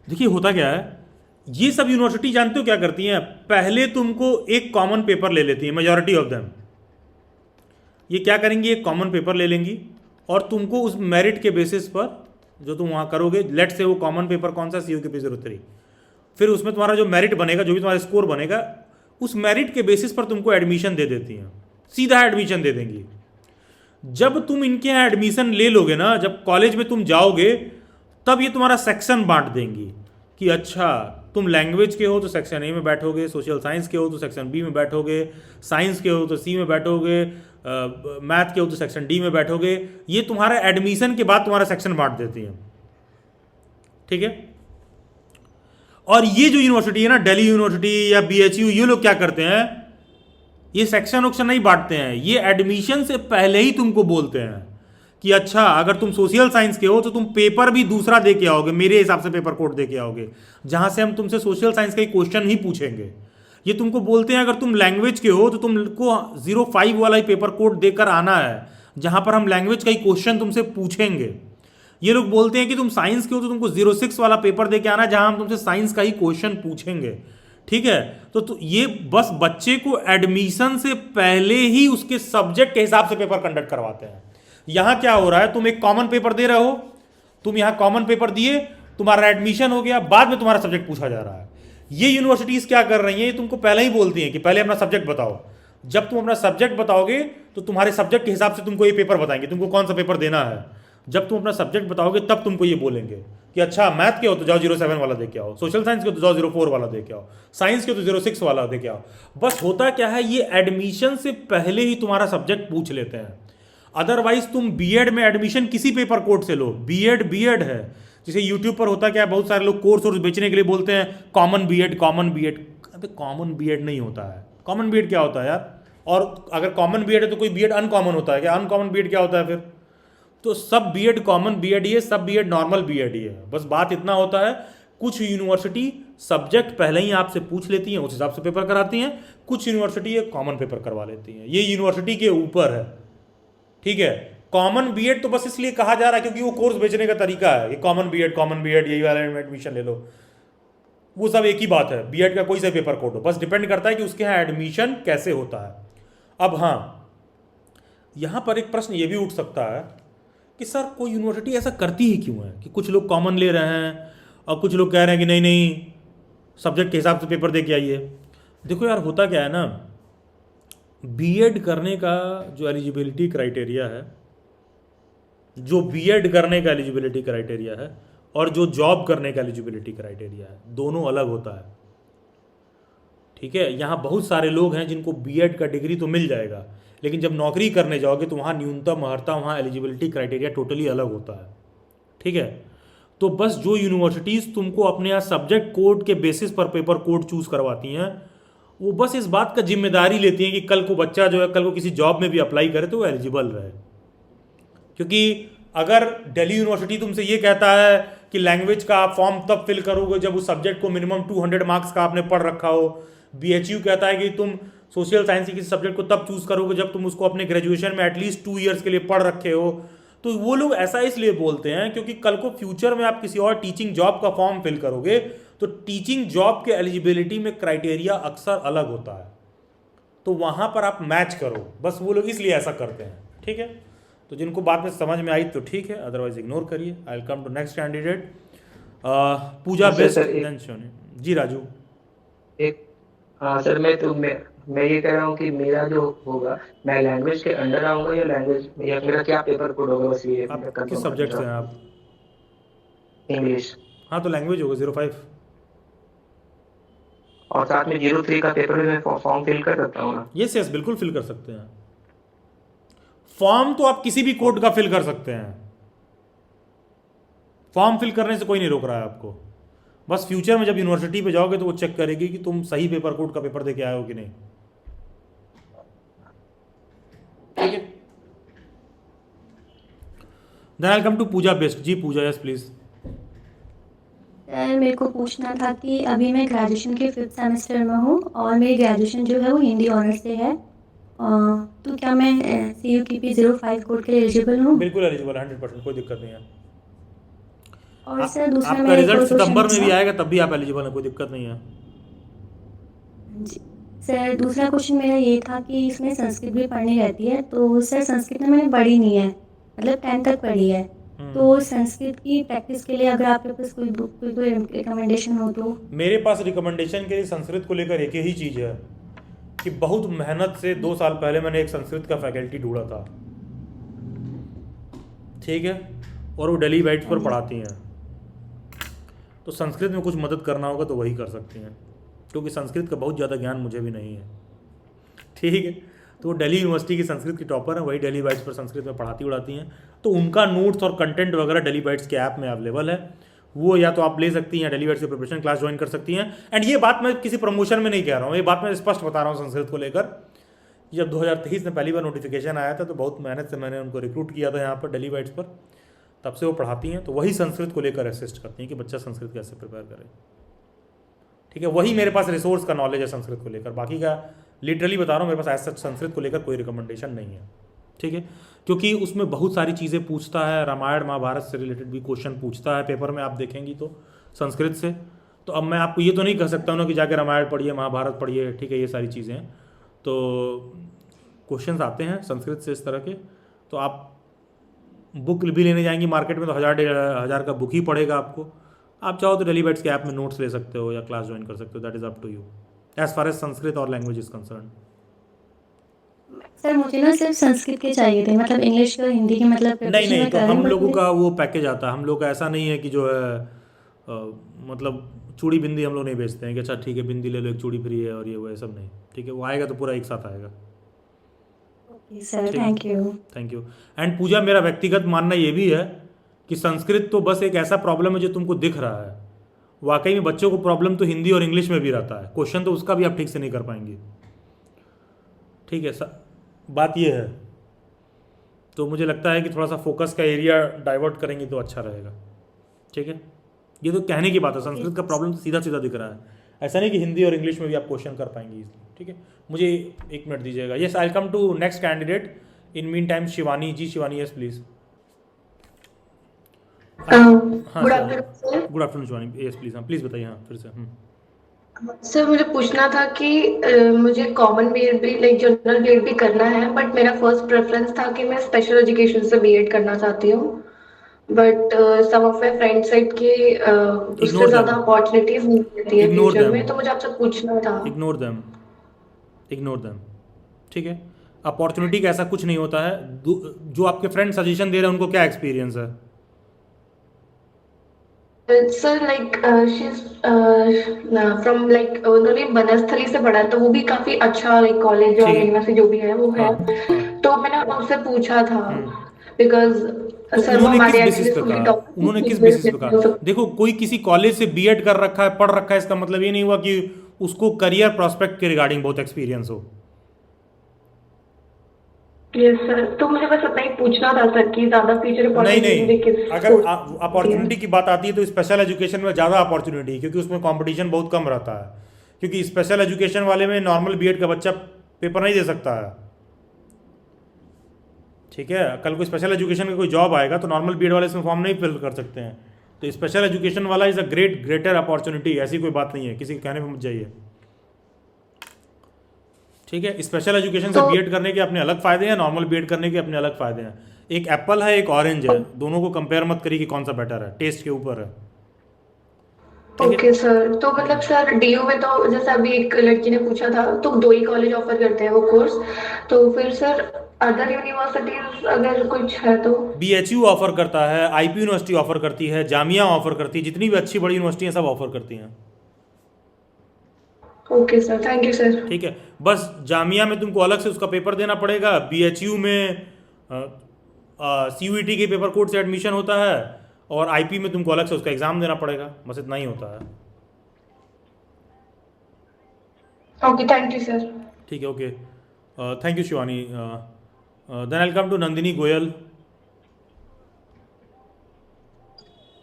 A: देखिए होता क्या है, ये सब यूनिवर्सिटी जानते हो क्या करती हैं, पहले तुमको एक कॉमन पेपर ले लेती हैं, मेजॉरिटी ऑफ देम। ये क्या करेंगी, एक कॉमन पेपर ले लेंगी और तुमको उस मेरिट के बेसिस पर जो तुम वहाँ करोगे, लेट से वो कॉमन पेपर कौन सा, COQP 03, फिर उसमें तुम्हारा जो मेरिट बनेगा, जो भी तुम्हारा स्कोर बनेगा, उस मेरिट के बेसिस पर तुमको एडमिशन दे देती हैं, सीधा एडमिशन दे देंगी। जब तुम इनके यहाँ एडमिशन ले लोगे ना, जब कॉलेज में तुम जाओगे, तब ये तुम्हारा सेक्शन बांट देंगी कि अच्छा तुम लैंग्वेज के हो तो सेक्शन A में बैठोगे, सोशल साइंस के हो तो सेक्शन B में बैठोगे, साइंस के हो तो C में बैठोगे, मैथ के हो तो सेक्शन D में बैठोगे। ये तुम्हारा एडमिशन के बाद तुम्हारा सेक्शन बांट देती हैं, ठीक है। और ये जो यूनिवर्सिटी है ना, दिल्ली यूनिवर्सिटी या BHU, ये लोग क्या करते हैं, ये सेक्शन वक्शन नहीं बांटते हैं, ये एडमिशन से पहले ही तुमको बोलते हैं कि अच्छा अगर तुम सोशल साइंस के हो तो तुम पेपर भी दूसरा दे के आओगे, मेरे हिसाब से पेपर कोड दे के आओगे, जहां से हम तुमसे सोशल साइंस का ही क्वेश्चन ही पूछेंगे। ये तुमको बोलते हैं अगर तुम लैंग्वेज के हो तो तुमको 05 वाला ही पेपर कोड देकर आना है, जहां पर हम लैंग्वेज का ही क्वेश्चन तुमसे पूछेंगे। ये लोग बोलते हैं कि तुम साइंस के हो तो तुमको 06 वाला पेपर दे के आना है, जहां हम तुमसे साइंस का ही क्वेश्चन पूछेंगे, ठीक है। तो ये बस बच्चे को एडमिशन से पहले ही उसके सब्जेक्ट के हिसाब से पेपर कंडक्ट करवाते हैं। यहां क्या हो रहा है, तुम एक कॉमन पेपर दे रहे हो, तुम यहां कॉमन पेपर दिए, तुम्हारा एडमिशन हो गया, बाद में तुम्हारा सब्जेक्ट पूछा जा रहा है। ये यूनिवर्सिटीज क्या कर रही हैं, ये तुमको पहले ही बोलती हैं कि पहले अपना सब्जेक्ट बताओ। जब तुम अपना सब्जेक्ट बताओगे तो तुम्हारे सब्जेक्ट के हिसाब से तुमको ये पेपर बताएंगे, तुमको कौन सा पेपर देना है। जब तुम अपना सब्जेक्ट बताओगे तब तुमको ये बोलेंगे कि अच्छा मैथ के हो तो जाओ 07 वाला दे के आओ, सोशल साइंस के हो तो जाओ 04 वाला दे के आओ, साइंस के हो तो 06 वाला दे के आओ। बस होता क्या है, ये एडमिशन से पहले ही तुम्हारा सब्जेक्ट पूछ लेते हैं। अदरवाइज तुम बीएड में एडमिशन किसी पेपर कोड से लो, बीएड है। जैसे यूट्यूब पर होता क्या है, बहुत सारे लोग कोर्स और बेचने के लिए बोलते हैं कॉमन बीएड। अबे कॉमन बीएड नहीं होता है। कॉमन बीएड क्या होता है यार, और अगर कॉमन बीएड है तो कोई बीएड अनकॉमन होता है क्या, अनकॉमन बीएड क्या होता है फिर। तो सब बीएड कॉमन बीएड ही है, सब बीएड नॉर्मल बीएड ही है। बस बात इतना होता है, कुछ यूनिवर्सिटी सब्जेक्ट पहले ही आपसे पूछ लेती हैं, उस हिसाब से पेपर कराती हैं, कुछ यूनिवर्सिटी ये कॉमन पेपर करवा लेती हैं। ये यूनिवर्सिटी के ऊपर है, ठीक है। कॉमन बीएड तो बस इसलिए कहा जा रहा है क्योंकि वो कोर्स बेचने का तरीका है, ये कॉमन बीएड यही वाले में एडमिशन ले लो, वो सब एक ही बात है। बीएड का कोई सा पेपर कोड हो, बस डिपेंड करता है कि उसके यहाँ एडमिशन कैसे होता है। अब हाँ, यहाँ पर एक प्रश्न ये भी उठ सकता है कि सर कोई यूनिवर्सिटी ऐसा करती ही क्यों है कि कुछ लोग कॉमन ले रहे हैं और कुछ लोग कह रहे हैं कि नहीं सब्जेक्ट के हिसाब से पेपर दे के आइए। देखो यार होता क्या है ना, बीएड करने का जो एलिजिबिलिटी क्राइटेरिया है, जो बीएड करने का एलिजिबिलिटी क्राइटेरिया है और जो जॉब करने का एलिजिबिलिटी क्राइटेरिया है, दोनों अलग होता है। ठीक है, यहाँ बहुत सारे लोग हैं जिनको बीएड का डिग्री तो मिल जाएगा, लेकिन जब नौकरी करने जाओगे तो वहाँ न्यूनतम अर्हता, वहाँ एलिजिबिलिटी क्राइटेरिया टोटली अलग होता है। ठीक है, तो बस जो यूनिवर्सिटीज़ तुमको अपने यहाँ सब्जेक्ट कोड के बेसिस पर पेपर कोड चूज़ करवाती हैं, वो बस इस बात का जिम्मेदारी लेती हैं कि कल को बच्चा जो है कल को किसी जॉब में भी अप्लाई करे तो वो एलिजिबल रहे। क्योंकि अगर दिल्ली यूनिवर्सिटी तुमसे ये कहता है कि लैंग्वेज का आप फॉर्म तब फिल करोगे जब उस सब्जेक्ट को मिनिमम 200 मार्क्स का आपने पढ़ रखा हो, बीएचयू कहता है कि तुम सोशल साइंस के किसी सब्जेक्ट को तब चूज़ करोगे जब तुम उसको अपने ग्रेजुएशन में एटलीस्ट 2 ईयर्स के लिए पढ़ रखे हो, तो वो लोग ऐसा इसलिए बोलते हैं क्योंकि कल को फ्यूचर में आप किसी और टीचिंग जॉब का फॉर्म फिल करोगे तो टीचिंग जॉब के एलिजिबिलिटी में क्राइटेरिया अक्सर अलग होता है, तो वहाँ पर आप मैच करो, बस वो लोग इसलिए ऐसा करते हैं। ठीक है, तो जिनको बात में समझ में आई तो ठीक है, अदरवाइज इग्नोर करिए। I will come to next candidate, Pooja best. जी राजू।
D: हाँ सर, मैं ये कह रहा हूँ कि मेरा जो होगा, मैं लैंग्वेज के अंडर आऊंगा या लैंग्वेज, या मेरा क्या पेपर कोड होगा, बस ये
A: आप किस सब्जेक्ट से हैं आप?
D: इंग्लिश।
A: हाँ तो लैंग्वेज होगा 05
D: और साथ में 03 का पेपर भी मैं फॉर्म फिल कर सकता हूँ ना?
A: यस यस, बिल्कुल फिल कर सकते हैं। फॉर्म तो आप किसी भी कोड का फिल कर सकते हैं, फॉर्म फिल करने से कोई नहीं रोक रहा है आपको। बस फ्यूचर में जब यूनिवर्सिटी पे जाओगे तो वो चेक करेगी कि तुम सही पेपर कोड का पेपर दे के आए हो कि नहीं। ठीक है, then I come to Pooja best. जी पूजा, यस प्लीज।
K: सर मेरे को पूछना था कि अभी मैं ग्रेजुएशन के 5th सेमेस्टर में हूँ और मेरी ग्रेजुएशन जो है वो हिंदी ऑनर्स से है, तो क्या मैं CUPP 05 कोड के लिए एलिजिबल हूँ?
A: बिल्कुल एलिजिबल, 100%, कोई दिक्कत नहीं है।
K: और सर दूसरा
A: आपका
K: मेरा
A: रिजल्ट सितंबर में भी आएगा तब भी आप एलिजिबल हैं, कोई दिक्कत नहीं है।
K: जी सर, दूसरा क्वेश्चन मेरा ये था कि इसमें संस्कृत भी पढ़नी रहती है, तो सर संस्कृत में मैंने पढ़ी नहीं है, मतलब 10th तक पढ़ी है, तो संस्कृत की प्रैक्टिस के लिए अगर आपके पास कोई बुक, कोई रिकमेंडेशन हो तो?
A: मेरे पास रिकमेंडेशन के लिए संस्कृत को लेकर एक ही चीज़ है कि बहुत मेहनत से 2 साल पहले मैंने एक संस्कृत का फैकल्टी ढूंढा था, ठीक है, और वो दिल्ली वाइट्स पर पढ़ाती हैं, तो संस्कृत में कुछ मदद करना होगा तो वही कर सकती हैं, क्योंकि संस्कृत का बहुत ज़्यादा ज्ञान मुझे भी नहीं है। ठीक है, तो वो दिल्ली यूनिवर्सिटी की संस्कृत की टॉपर है, वही दिल्ली बाइट्स पर संस्कृत में पढ़ाती उड़ाती हैं, तो उनका नोट्स और कंटेंट वगैरह दिल्ली बाइट्स के ऐप में अवेलेबल है, वो या तो आप ले सकती हैं, दिल्ली बाइट्स की प्रिपरेशन क्लास ज्वाइन कर सकती हैं। एंड ये बात मैं किसी प्रमोशन में नहीं कह रहा हूँ, ये बात मैं स्पष्ट बता रहा हूँ संस्कृत को लेकर। जब 2023 में पहली बार नोटिफिकेशन आया था तो बहुत मेहनत से मैंने उनको रिक्रूट किया था यहाँ पर दिल्ली बाइट्स पर, तब से वो पढ़ाती हैं, तो वही संस्कृत को लेकर असिस्ट करती हैं कि बच्चा संस्कृत कैसे प्रिपेयर करे। ठीक है, वही मेरे पास रिसोर्स का नॉलेज है संस्कृत को लेकर, बाकी का लिटरली बता रहा हूँ मेरे पास ऐसा संस्कृत को लेकर कोई रिकमेंडेशन नहीं है। ठीक है, क्योंकि उसमें बहुत सारी चीज़ें पूछता है, रामायण महाभारत से रिलेटेड भी क्वेश्चन पूछता है पेपर में, आप देखेंगी तो संस्कृत से। तो अब मैं आपको ये तो नहीं कह सकता हूँ ना कि जाके रामायण पढ़िए, महाभारत पढ़िए, ठीक है, ये सारी चीज़ें हैं, तो क्वेश्चंस आते हैं संस्कृत से इस तरह के। तो आप बुक भी लेने जाएंगी मार्केट में तो 1000 का बुक ही पड़ेगा आपको। आप चाहो तो दिल्ली बाइट्स के ऐप में नोट्स ले सकते हो या क्लास ज्वाइन कर सकते हो, that is up to you as far as Sanskrit और लैंग्वेज इज कंसर्न।
K: सर मुझे ना सिर्फ संस्कृत के चाहिए थे, मतलब इंग्लिश का हिंदी के मतलब
A: नहीं, तो हम लोगों का वो पैकेज आता है, हम लोग का ऐसा नहीं है कि जो है मतलब चूड़ी बिंदी हम लोग नहीं बेचते हैं कि अच्छा ठीक है बिंदी ले लो एक चूड़ी फ्री है और ये वो सब नहीं। ठीक है, वो आएगा तो पूरा एक साथ आएगा।
K: Sir thank you.
A: एंड पूजा, मेरा व्यक्तिगत मानना ये भी है कि संस्कृत तो बस एक ऐसा प्रॉब्लम है जो तुमको दिख रहा है, वाकई में बच्चों को प्रॉब्लम तो हिंदी और इंग्लिश में भी रहता है, क्वेश्चन तो उसका भी आप ठीक से नहीं कर पाएंगे। ठीक है, बात ये है, तो मुझे लगता है कि थोड़ा सा फोकस का एरिया डाइवर्ट करेंगे तो अच्छा रहेगा। ठीक है, ये तो कहने की बात है, संस्कृत का प्रॉब्लम तो सीधा सीधा दिख रहा है, ऐसा नहीं कि हिंदी और इंग्लिश में भी आप क्वेश्चन कर पाएंगे इसलिए। ठीक है, मुझे 1 मिनट दीजिएगा। Yes, I come to next candidate in mean time Shivani. जी Shivani, yes please.
F: Good afternoon.
A: Good afternoon Shivani, yes please. हाँ प्लीज बताइए। हाँ फिर से।
F: सर मुझे पूछना था कि मुझे कॉमन बीएड भी लाइक जनरल बीएड भी करना है, बट मेरा फर्स्ट प्रेफरेंस था कि मैं स्पेशल एजुकेशन से बीएड करना चाहती हूँ, but some of my friends side की उससे ज़्यादा अपॉर्चुनिटीज नहीं मिलती है फ्यूचर में, तो मुझे आपसे पूछना था।
A: Ignore them. ठीक है, अपॉर्चुनिटी का ऐसा कुछ नहीं होता है। जो आपके फ्रेंड सजेशन दे रहे हैं उनको क्या एक्सपीरियंस है?
F: सर लाइक फ्रॉम लाइक उन्होंने बनस्थली से पढ़ा तो वो भी काफी अच्छा लाइक कॉलेज और
A: ठीक है।
F: यूनिवर्सिटी जो भी है वो है।
A: हाँ।
F: तो मैंने उनसे पूछा था बिकॉज
A: तो
F: सर वो
A: उन्होंने किस
F: हमारे
A: बेसिस पे कहा? उन्होंने किस बेसिस पे कहा? देखो, कोई किसी कॉलेज से बीएड कर रखा है, पढ़ रखा है, इसका मतलब ये नहीं हुआ कि उसको करियर प्रोस्पेक्ट के रिगार्डिंग बहुत एक्सपीरियंस हो।
F: यस सर, तो मुझे बस इतना ही पूछना था सर कि ज्यादा फ्यूचर
A: नहीं, अगर अपॉर्चुनिटी की बात आती है तो स्पेशल एजुकेशन में ज़्यादा अपॉर्चुनिटी है, क्योंकि उसमें कंपटीशन बहुत कम रहता है। क्योंकि स्पेशल एजुकेशन वाले में नॉर्मल बीएड का बच्चा पेपर नहीं दे सकता है। ठीक है, कल को स्पेशल एजुकेशन का कोई जॉब आएगा तो नॉर्मल बीएड वाले इसमें फॉर्म नहीं फिल कर सकते हैं। तो स्पेशल एजुकेशन वाला इज़ अ ग्रेटर अपॉर्चुनिटी, ऐसी कोई बात नहीं है, किसी के कहने पे मत जाइए। ठीक है, स्पेशल एजुकेशन से बीएड करने के अपने अलग फ़ायदे हैं, नॉर्मल बीएड करने के अपने अलग फ़ायदे हैं। एक एप्पल है, एक ऑरेंज है, दोनों को कंपेयर मत करिए कि कौन सा बेटर है, टेस्ट के ऊपर है।
F: ओके सर, तो मतलब सर डीयू में तो जैसा अभी एक लड़की ने पूछा था तो 2 ही कॉलेज ऑफर करते हैं वो कोर्स, तो फिर सर अदर यूनिवर्सिटीज अगर कुछ है तो?
A: बीएचयू ऑफर करता है, आईपी यूनिवर्सिटी ऑफर करती है, जामिया ऑफर करती है, जितनी भी अच्छी बड़ी यूनिवर्सिटी हैं सब ऑफर करती हैं।
F: Okay sir, thank you sir.
A: ठीक है, बस जामिया में तुमको अलग से उसका पेपर देना पड़ेगा, बीएचयू में सीयूईटी के पेपर कोड से एडमिशन होता है, और आईपी में तुमको अलग से उसका एग्जाम देना पड़ेगा, बस इतना ही होता है।
F: Okay, thank you sir.
A: ठीक है, okay, thank you Shivani. Then I come to Nandini Goyal.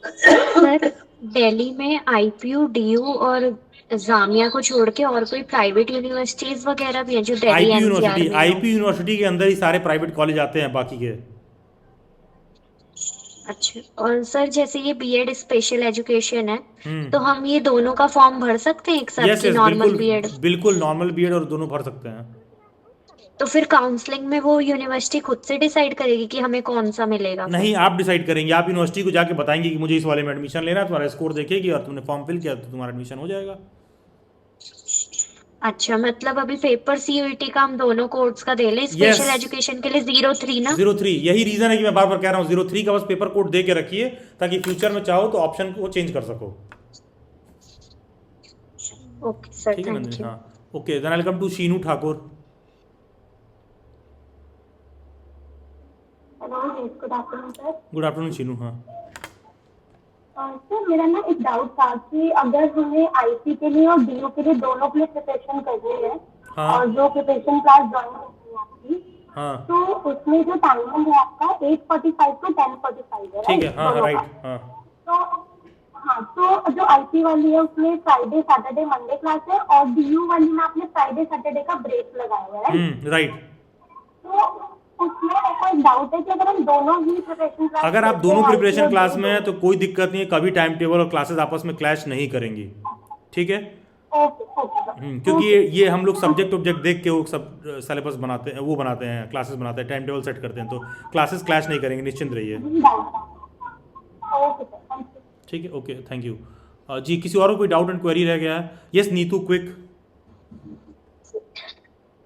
B: Sir Delhi में आईपीयू, डीयू और जामिया को छोड़ के और कोई प्राइवेट यूनिवर्सिटीज वगैरह भी हैं जो दिल्ली एनसीआर में हो?
A: आईपी यूनिवर्सिटी के अंदर ही सारे प्राइवेट कॉलेज आते हैं बाकी के।
B: अच्छा, और सर जैसे ये बीएड स्पेशल एजुकेशन है तो हम ये दोनों का फॉर्म भर सकते हैं एक साथ
A: यस
B: की
A: यस,
B: नॉर्मल बीएड?
A: बिल्कुल नॉर्मल बीएड और दोनों भर सकते हैं।
B: तो फिर काउंसलिंग में वो यूनिवर्सिटी खुद से डिसाइड करेगी कि हमें कौन सा मिलेगा?
A: नहीं, आप डिसाइड करेंगे। आप यूनिवर्सिटी को जाके बताएंगे कि मुझे इस वाले में एडमिशन लेना है, तुम्हारा स्कोर देखेगी और तुमने फॉर्म फिल किया तो तुम्हारा एडमिशन हो जाएगा।
B: अच्छा, मतलब अभी पेपर सीयूईटी का हम दोनों कोर्स का दे लें, स्पेशल एजुकेशन के लिए 03 ना?
A: 03, यही रीजन है कि मैं बार बार कह रहा हूँ 03 का बस पेपर कोड दे के रखिए, ताकि फ्यूचर में चाहो तो ऑप्शन को चेंज कर सको।
B: ओके सर,
A: ठीक है
B: थैंक
A: नंदिनी,
B: यू।
A: हाँ okay. Then I come to Sheenu Thakur.
L: Good afternoon sir.
A: Good afternoon Sheenu. हाँ
L: सर, मेरा ना एक डाउट था कि अगर हमें आईपी के लिए और डीयू के लिए दोनों के लिए प्रिपरेशन करनी है,
A: हाँ।
L: और जो प्रिपरेशन क्लास ज्वाइन करनी है आपकी,
A: हाँ,
L: तो उसमें जो टाइमिंग है आपका 8:45 to 10:45 है,
A: ठीक है, हाँ
L: दोनों
A: राइट,
L: का।
A: हाँ
L: तो जो आईपी वाली है उसमें फ्राइडे सैटरडे मंडे क्लास है, और डीयू वाली में आपने फ्राइडे सैटरडे का ब्रेक लगाया हुआ है,
A: राइट।
L: तो उसमें मेरे को एक डाउट है कि अगर हम दोनों ही प्रिपरेशन क्लास,
A: अगर आप दोनों प्रिपरेशन क्लास में हैं तो कोई दिक्कत नहीं है, कभी टाइम टेबल और क्लासेस आपस में क्लैश नहीं करेंगी। ठीक है, क्योंकि ये हम लोग सब्जेक्ट ऑब्जेक्ट देख के वो सब सिलेबस बनाते हैं, वो बनाते हैं, क्लासेस बनाते हैं, टाइम टेबल सेट करते हैं, तो क्लासेस क्लैश नहीं करेंगे, निश्चिंत रहिए। ठीक है, ओके, थैंक यू। जी, किसी और को कोई डाउट एंड क्वेरी रह गया है? Yes Neetu, quick.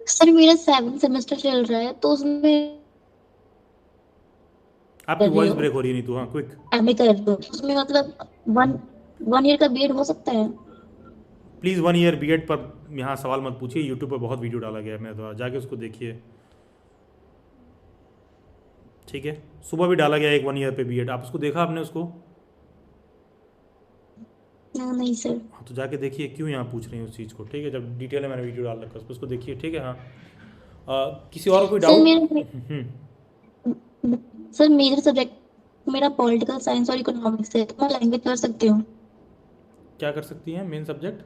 K: सर मेरा 7th सेमेस्टर चल रहा है तो उसमें
A: आपकी वॉइस ब्रेक हो रही है नीतू। हाँ क्विक।
K: एमए कर रही हूँ, उसमें मतलब वन ईयर का बीएड हो सकता है?
A: प्लीज़ 1 ईयर बीएड पर यहाँ सवाल मत पूछिए, यूट्यूब पर बहुत वीडियो डाला गया है, मैं तो जाके उसको देखिए। ठीक है, सुबह भी डाला गया है एक 1 ईयर पे बीएड, आप उसको देखा आपने उसको?
K: नहीं सर।
A: हाँ तो जाके देखिए, क्यों यहाँ पूछ रही हैं उस चीज़ को। ठीक है, जब डिटेल में मैंने वीडियो डाल रखा है उसको देखिए। ठीक है, हाँ किसी और कोई डाउट?
K: सर मेजर सब्जेक्ट मेरा पॉलिटिकल साइंस और इकोनॉमिक्स है, तो मैं लैंग्वेज कर सकती हूँ?
A: क्या कर सकती हैं? मेन सब्जेक्ट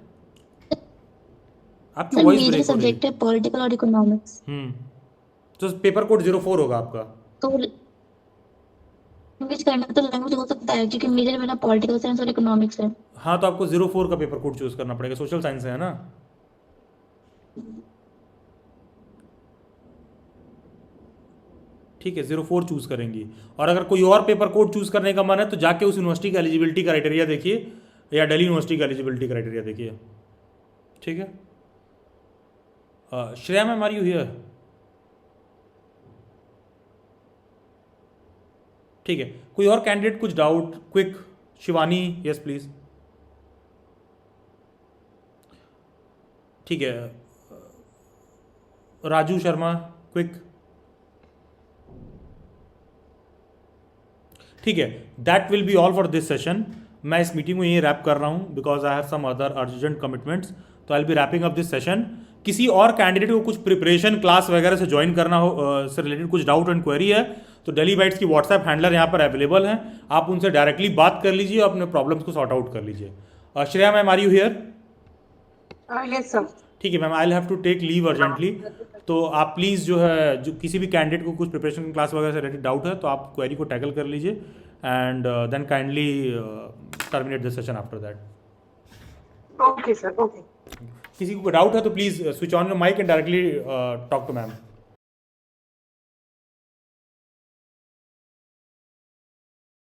A: आपकी
K: सर
A: वॉइस
K: मेजर
A: ब्रेक हो रही
K: सब्जेक्ट है पॉलिटिकल और इकोनॉमिक्स।
A: तो पेपर कोड 04 होगा आपका।
K: तो लैंग्वेज करना तो लैंग्वेज हो सकता है, क्योंकि मेजर मेरा पॉलिटिकल साइंस और इकोनॉमिक्स है।
A: हाँ तो आपको 04 का पेपर कोड चूज करना पड़ेगा, सोशल साइंस है ना। ठीक है, 04 चूज करेंगी। और अगर कोई और पेपर कोड चूज करने का मन है तो जाके उस यूनिवर्सिटी का एलिजिबिलिटी क्राइटेरिया देखिए, या दिल्ली यूनिवर्सिटी का एलिजिबिलिटी क्राइटेरिया देखिए। ठीक है, Shreya ma'am, are you here? ठीक है, कोई और कैंडिडेट कुछ doubt? Quick, Shivani, yes please. ठीक है, राजू शर्मा, क्विक। ठीक है, that will be all for this session. मैं इस मीटिंग को यहीं रैप कर रहा हूँ because I have some other urgent commitments, तो I will be wrapping up this session. किसी और कैंडिडेट को कुछ प्रिपरेशन क्लास वगैरह से ज्वाइन करना हो, से रिलेटेड कुछ डाउट एंड क्वेरी है, तो डेली बाइट्स की व्हाट्सएप हैंडलर यहाँ पर अवेलेबल हैं, आप उनसे डायरेक्टली बात कर लीजिए और अपने प्रॉब्लम्स को सॉर्ट आउट कर लीजिए। Shreya ma'am, are you here?
M: Yes sir.
A: ठीक है ma'am, I will have to take leave urgently, तो आप प्लीज़ जो है, जो किसी भी कैंडिडेट को कुछ प्रिपरेशन क्लास वगैरह से रिलेटेड डाउट है तो आप क्वेरी को टैकल कर लीजिए and then kindly terminate the session after that.
M: Okay sir, okay.
A: किसी को डाउट है तो please switch on your mic and directly talk to ma'am.